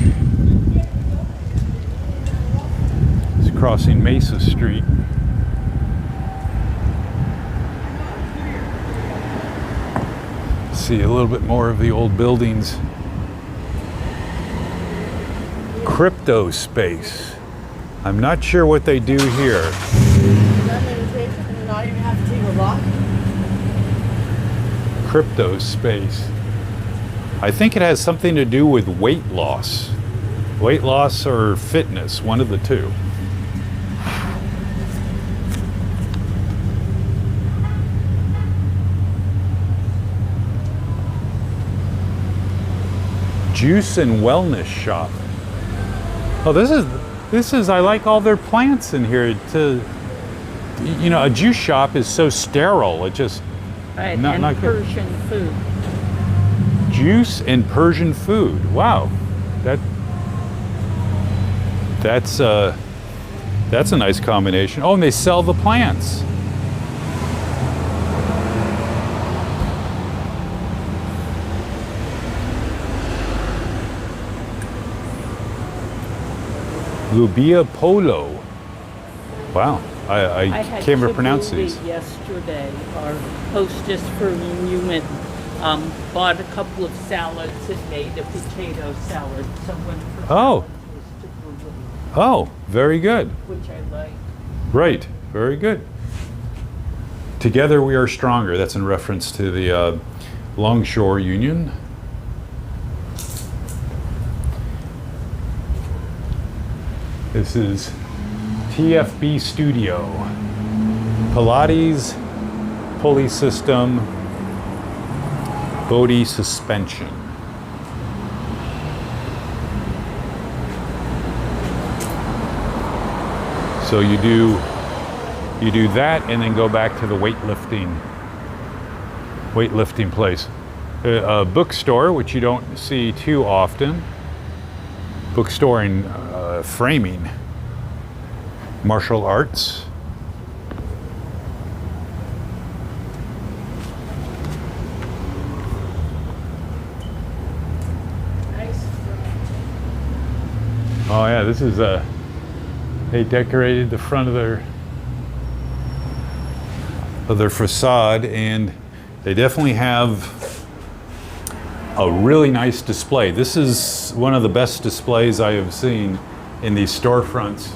It's crossing Mesa Street. See a little bit more of the old buildings. Crypto space. I'm not sure what they do here. Crypto space. I think it has something to do with weight loss. Weight loss or fitness, one of the two. Juice and wellness shop. Oh, this is I like all their plants in here. You know, a juice shop is so sterile. It just Right, not and good. Persian food. Juice and Persian food. Wow. That's a nice combination. Oh, and they sell the plants. Lubia Polo. Wow, I had can't even pronounce tabbouleh these. yesterday. Our hostess for Newman bought a couple of salads and made a potato salad. Someone for Oh. salads was tabbouleh, Oh, very good. which I like. Right, very good. Together we are stronger. That's in reference to the Longshore Union. This is TFB Studio. Pilates, pulley system, Bodhi suspension. So you do that and then go back to the weightlifting place. A bookstore, which you don't see too often. Bookstore in framing. Martial arts. Nice. Oh yeah, this is they decorated the front of their facade, and they definitely have a really nice display. This is one of the best displays I have seen in these storefronts.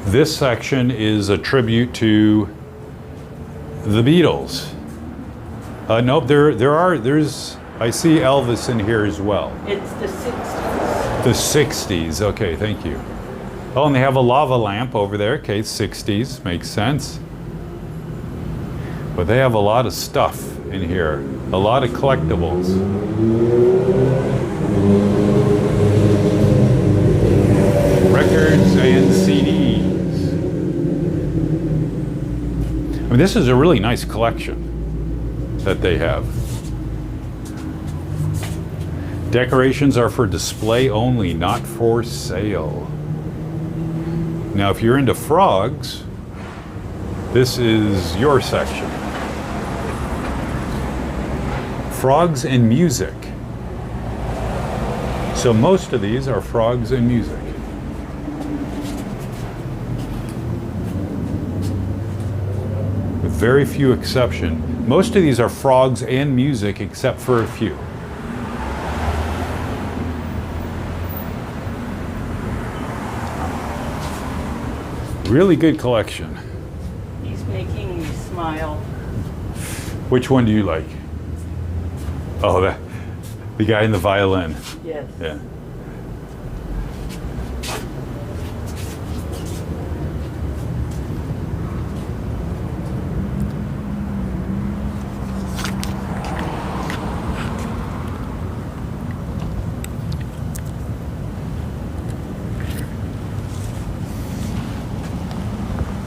This section is a tribute to the Beatles. Nope, there's I see Elvis in here as well. It's the 60s. The 60s, okay, thank you. Oh, and they have a lava lamp over there. Okay, 60s, makes sense. But they have a lot of stuff in here, a lot of collectibles. Records and CDs. I mean, this is a really nice collection that they have. Decorations are for display only, not for sale. Now, if you're into frogs, this is your section. Frogs and music. So most of these are frogs and music. With very few exceptions. Most of these are frogs and music except for a few. Really good collection. He's making me smile. Which one do you like? Oh, the guy in the violin. Yes. Yeah.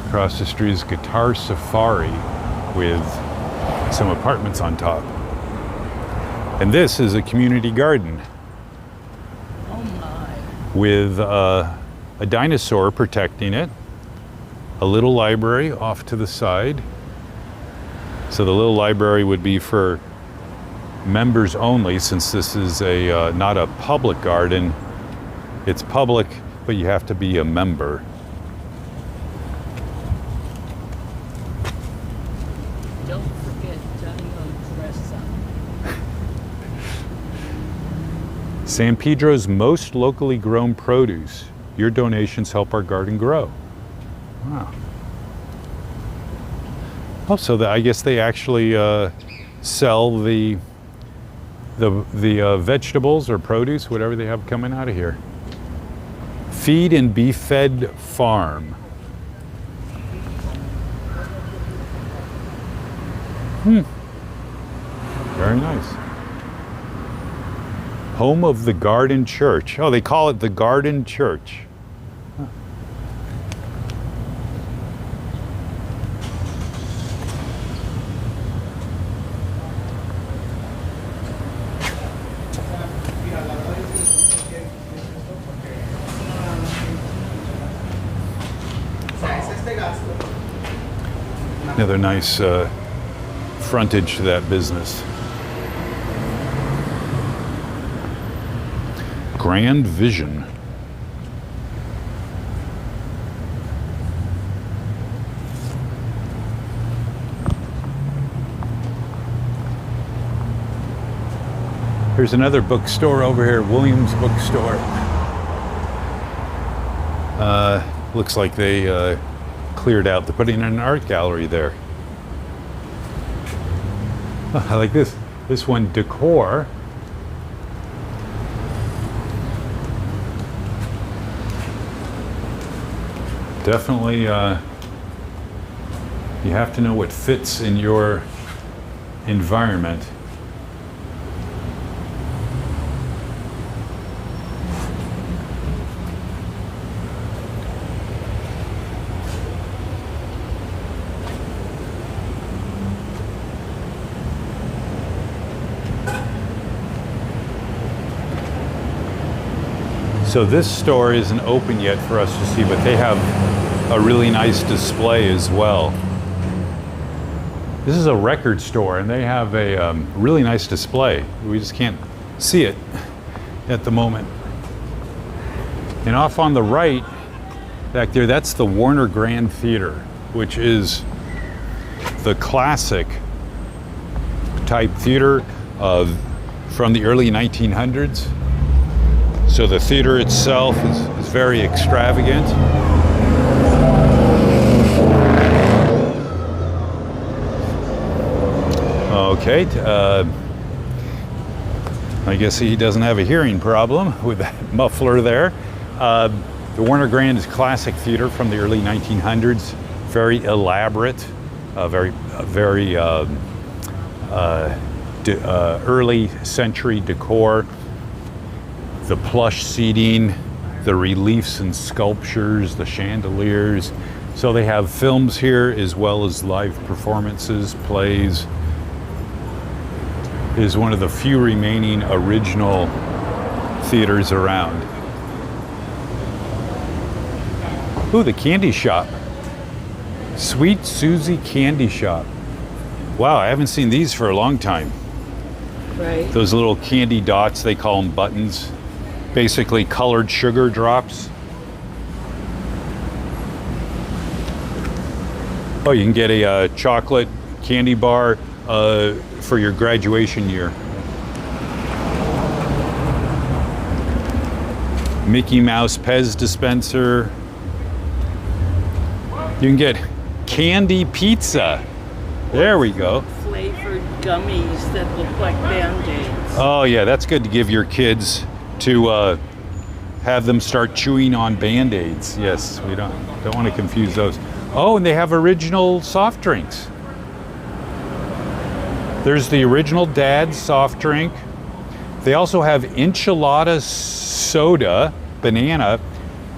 Across the street is Guitar Safari with some apartments on top. And this is a community garden Oh my. with a dinosaur protecting it, a little library off to the side. So the little library would be for members only, since this is a not a public garden. It's public, but you have to be a member. Don't forget Dino dress up. San Pedro's most locally grown produce. Your donations help our garden grow. Wow. Oh, so I guess they actually sell the vegetables or produce, whatever they have coming out of here. Feed and Be Fed Farm. Very nice. Home of the Garden Church. Oh, they call it the Garden Church. Huh. Another nice frontage to that business. Grand Vision. Here's another bookstore over here, Williams Bookstore. Looks like they cleared out. They're putting in an art gallery there. Oh, I like this. This one, Decor. Definitely, you have to know what fits in your environment. So this store isn't open yet for us to see, but they have a really nice display as well. This is a record store and they have a really nice display. We just can't see it at the moment. And off on the right, back there, that's the Warner Grand Theater, which is the classic type theater from the early 1900s. So the theater itself is very extravagant. Okay, I guess he doesn't have a hearing problem with that muffler there. The Warner Grand is classic theater from the early 1900s, very elaborate, very early century decor. The plush seating, the reliefs and sculptures, the chandeliers. So they have films here as well as live performances, plays. It is one of the few remaining original theaters around. Ooh, the candy shop. Sweet Susie Candy Shop. Wow, I haven't seen these for a long time. Right. Those little candy dots, they call them buttons. Basically colored sugar drops. Oh, you can get a chocolate candy bar for your graduation year. Mickey Mouse Pez dispenser. You can get candy pizza. There we go. Flavored gummies that look like Band-Aids. Oh yeah, that's good to give your kids to have them start chewing on Band-Aids. Yes, we don't want to confuse those. Oh, and they have original soft drinks. There's the original Dad's soft drink. They also have enchilada soda, banana,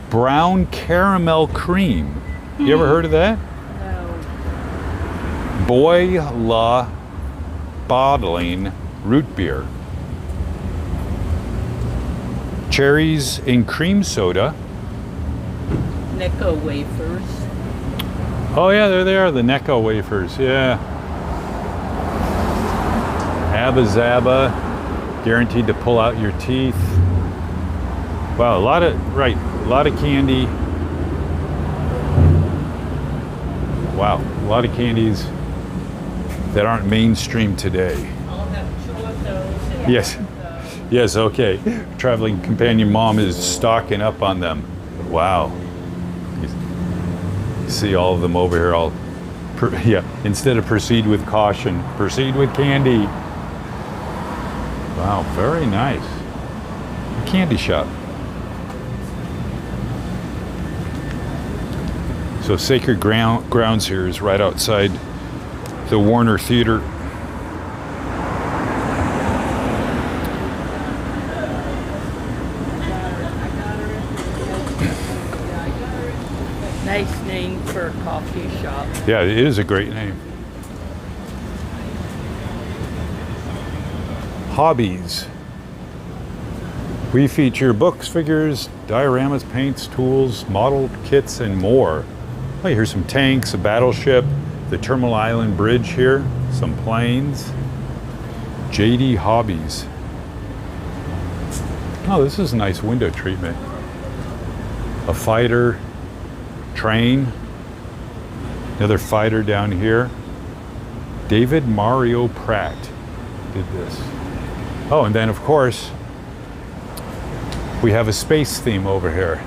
brown caramel cream. You ever heard of that? No. Boy La Bottling root beer. Cherries and cream soda. Necco wafers. Oh yeah, there they are, the Necco wafers, yeah. Abba Zaba, guaranteed to pull out your teeth. Wow, a lot of candy. Wow, a lot of candies that aren't mainstream today. I'll have two of those. Yes. Yes, okay. Traveling companion mom is stocking up on them. Wow. You see all of them over here. Yeah, instead of proceed with caution, proceed with candy. Wow, very nice. A candy shop. So Sacred Grounds here is right outside the Warner Theater. Nice name for a coffee shop. Yeah, it is a great name. Hobbies. We feature books, figures, dioramas, paints, tools, model kits, and more. Oh, here's some tanks, a battleship, the Terminal Island Bridge here, some planes. JD Hobbies. Oh, this is a nice window treatment. A fighter, train, another fighter down here. David Mario Pratt did this. Oh, and then of course, we have a space theme over here,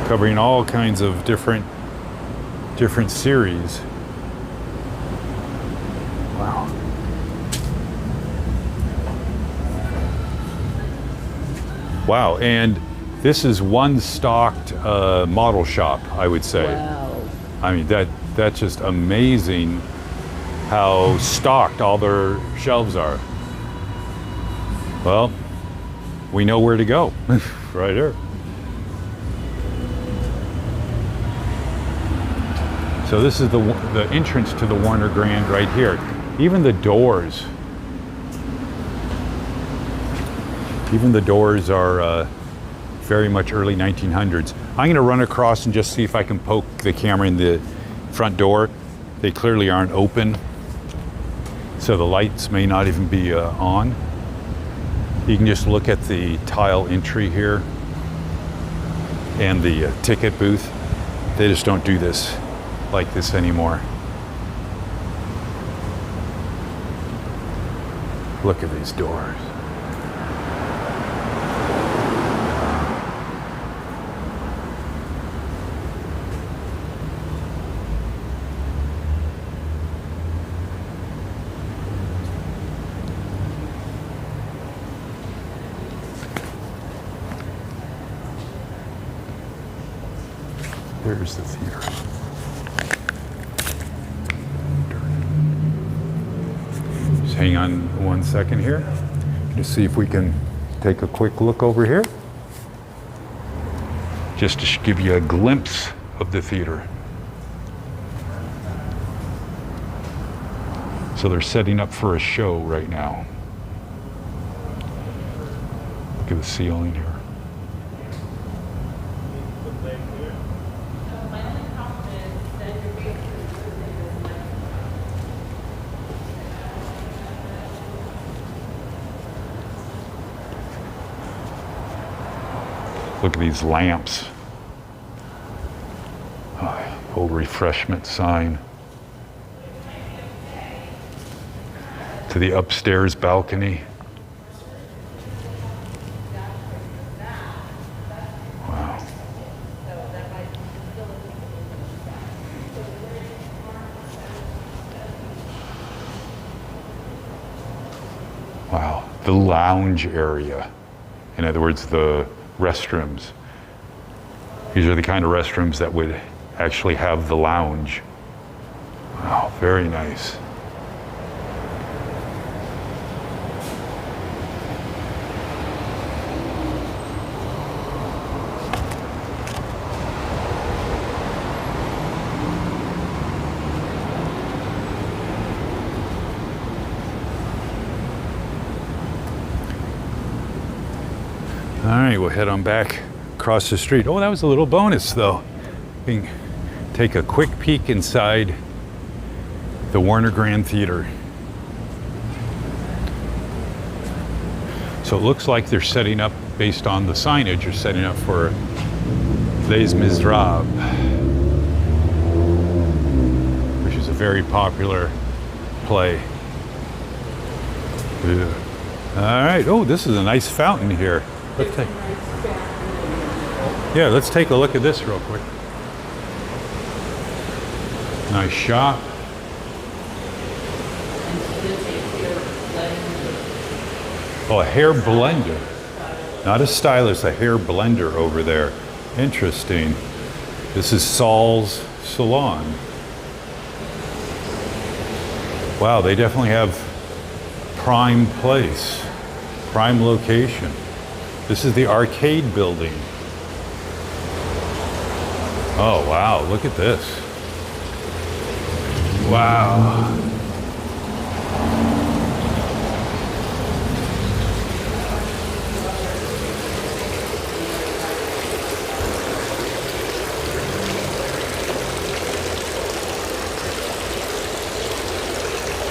covering all kinds of different series. Wow. Wow, and this is one stocked model shop, I would say. Wow. I mean, that's just amazing how stocked all their shelves are. Well, we know where to go, right here. So this is the entrance to the Warner Grand right here. Even the doors are very much early 1900s. I'm gonna run across and just see if I can poke the camera in the front door. They clearly aren't open, so the lights may not even be on. You can just look at the tile entry here and the ticket booth. They just don't do this like this anymore. Look at these doors. There's the theater. Just hang on 1 second here. Just see if we can take a quick look over here. Just to give you a glimpse of the theater. So they're setting up for a show right now. Look at the ceiling here. Look at these lamps. Oh, old refreshment sign. To the upstairs balcony. Wow. Wow, the lounge area. In other words, the restrooms. These are the kind of restrooms that would actually have the lounge. Wow, very nice. All right, we'll head on back across the street. Oh, that was a little bonus though. We can take a quick peek inside the Warner Grand Theater. So it looks like they're setting up, based on the signage, they're setting up for Les Miserables, which is a very popular play. Yeah. All right, oh, this is a nice fountain here. Let's take a look at this real quick. Nice shop. Oh, a hair blender. Not a stylist, a hair blender over there. Interesting. This is Saul's Salon. Wow, they definitely have prime place, prime location. This is the arcade building. Oh, wow, look at this. Wow.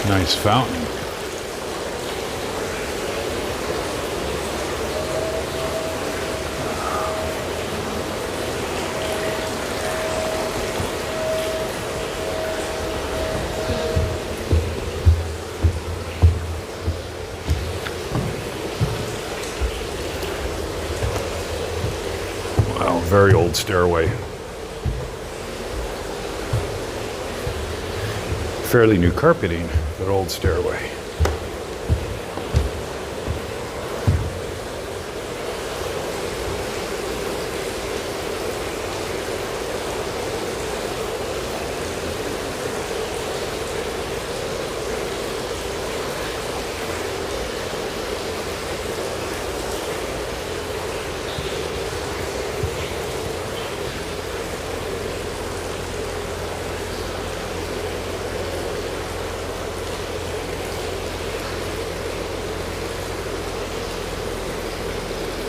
Nice fountain. Wow, very old stairway. Fairly new carpeting, but old stairway.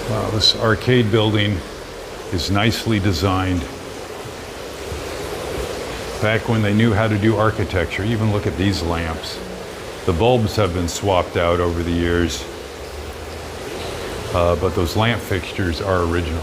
Wow, this arcade building is nicely designed. Back when they knew how to do architecture, even look at these lamps. The bulbs have been swapped out over the years, but those lamp fixtures are original.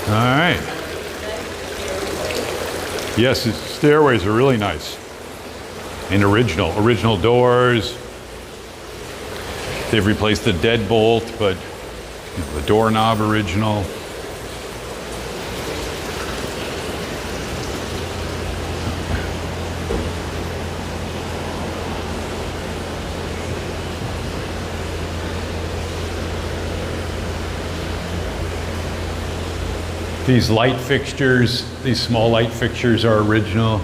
All right. Yes, the stairways are really nice and original doors. They've replaced the deadbolt, but the doorknob original. These light fixtures, these small light fixtures are original.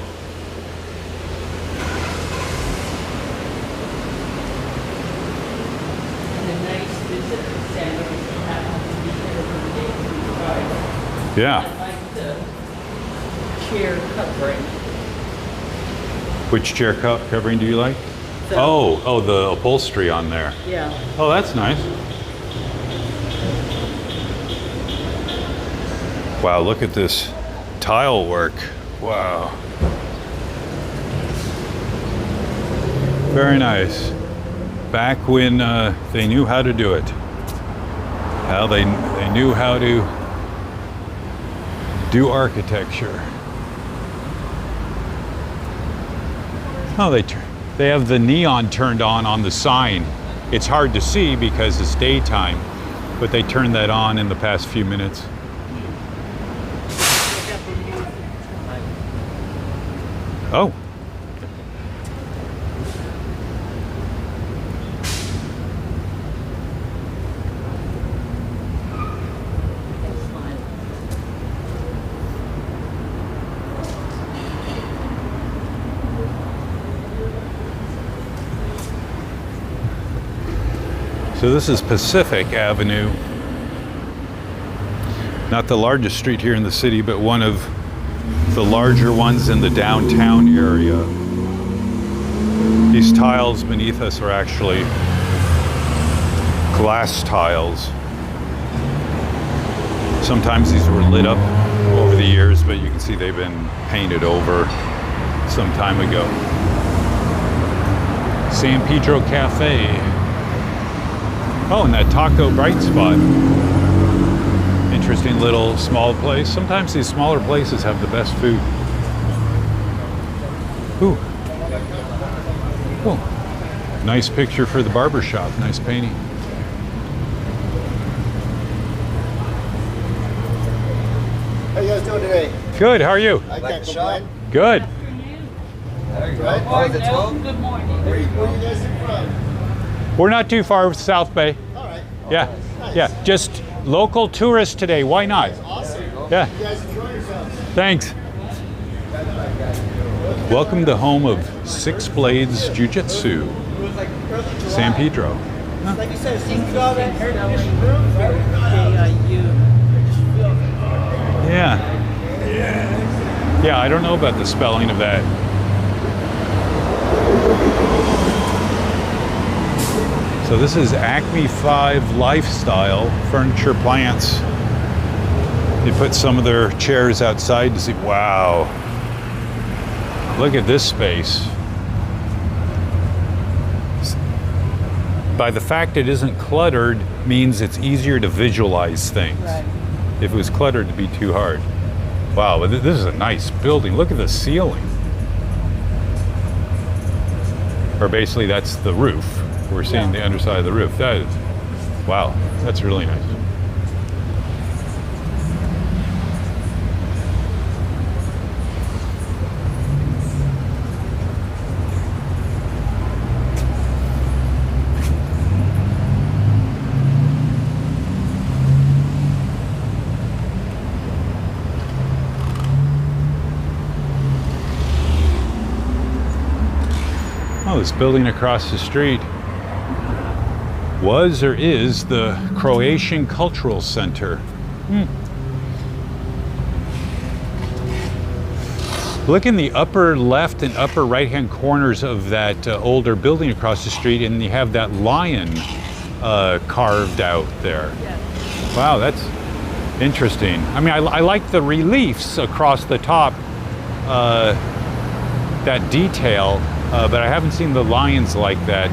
And a nice visitor center if you happen to be here every day through Friday. Yeah. I like the chair covering. Which chair covering do you like? The- Oh, the upholstery on there. Yeah. Oh, that's nice. Wow, look at this tile work. Wow. Very nice. Back when they knew how to do it. How they knew how to do architecture. Oh, they have the neon turned on the sign. It's hard to see because it's daytime, but they turned that on in the past few minutes. Oh. So this is Pacific Avenue. Not the largest street here in the city, but one of the larger ones in the downtown area. These tiles beneath us are actually glass tiles. Sometimes these were lit up over the years, but you can see they've been painted over some time ago. San Pedro Cafe. Oh, and that Taco Bright Spot. Interesting little small place. Sometimes these smaller places have the best food. Ooh. Oh. Nice picture for the barber shop. Nice painting. How you guys doing today? Good. How are you? I can't complain. Good. Right? Good morning. Where are you guys from? We're not too far South Bay. All right. Yeah. Nice. Yeah. Just local tourists today. Why not? Awesome. Yeah. You guys enjoy yourselves. Thanks. Welcome to home of Six Blades Jiu-Jitsu, San Pedro. Like you said, since you all that air conditioned Spelling rooms, for JIU. Yeah. Yeah, I don't know about the spelling of that. So this is Acme 5 Lifestyle Furniture Plants. They put some of their chairs outside to see. Wow. Look at this space. By the fact it isn't cluttered means it's easier to visualize things. Right. If it was cluttered, it'd be too hard. Wow, but this is a nice building. Look at the ceiling. Or basically that's the roof. We're seeing the underside of the roof. That is, wow, that's really nice. Oh, this building across the street was or is the Croatian Cultural Center. Look in the upper left and upper right-hand corners of that older building across the street, and you have that lion carved out there. Yes. Wow, that's interesting. I mean, I like the reliefs across the top, that detail, but I haven't seen the lions like that.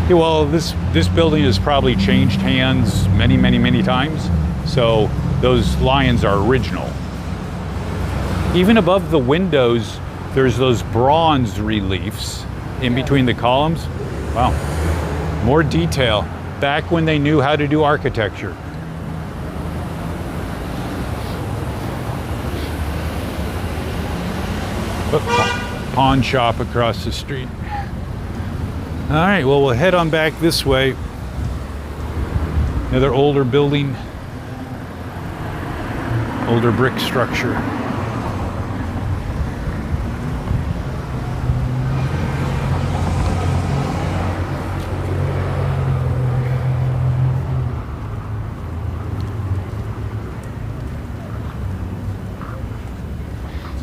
Yeah, well, this building has probably changed hands many times, so those lions are original. Even above the windows, there's those bronze reliefs in between the columns. Wow, more detail. Back when they knew how to do architecture. Pawn shop across the street. All right, well, we'll head on back this way. Another older building, older brick structure.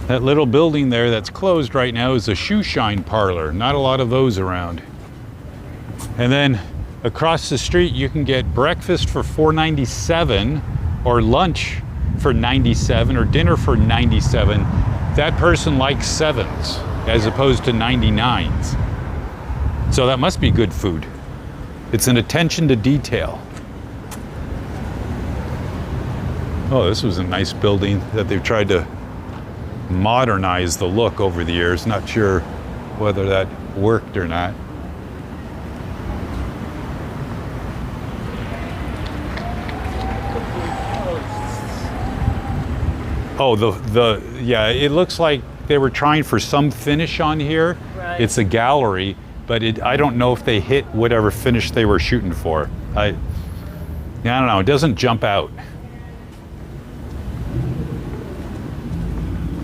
That little building there that's closed right now is a shoe shine parlor. Not a lot of those around. And then across the street, you can get breakfast for $4.97 or lunch for $97 or dinner for $97. That person likes 7s as opposed to 99s. So that must be good food. It's an attention to detail. Oh, this was a nice building that they've tried to modernize the look over the years. Not sure whether that worked or not. Oh, yeah, it looks like they were trying for some finish on here. Right. It's a gallery, but I don't know if they hit whatever finish they were shooting for. I don't know, it doesn't jump out.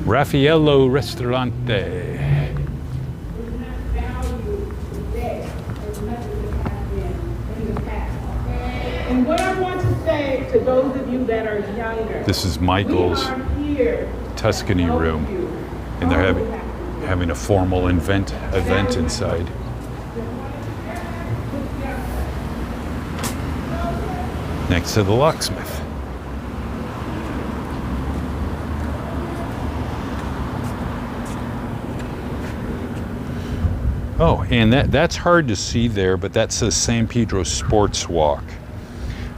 Raffaello Ristorante. And what I want to say to those of you that are younger, This is Michael's we are here Tuscany to help room, you. and they're All we have to do. having a formal event inside. Next to the locksmith. Oh, and that's hard to see there, but that says San Pedro Sports Walk.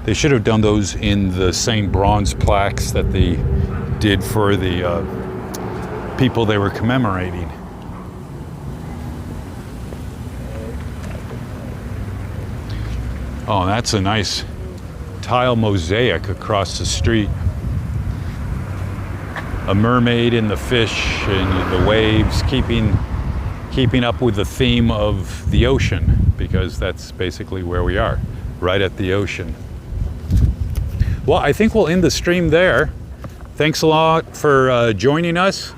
They should have done those in the same bronze plaques that they did for the people they were commemorating. Oh, that's a nice tile mosaic across the street. A mermaid and the fish and the waves keeping up with the theme of the ocean, because that's basically where we are, right at the ocean. Well, I think we'll end the stream there. Thanks a lot for joining us.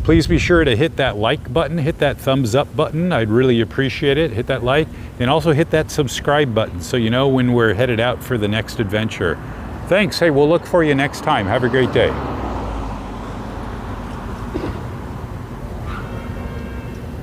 Please be sure to hit that like button, hit that thumbs up button. I'd really appreciate it. Hit that like, and also hit that subscribe button so you know when we're headed out for the next adventure. Thanks. Hey, we'll look for you next time. Have a great day.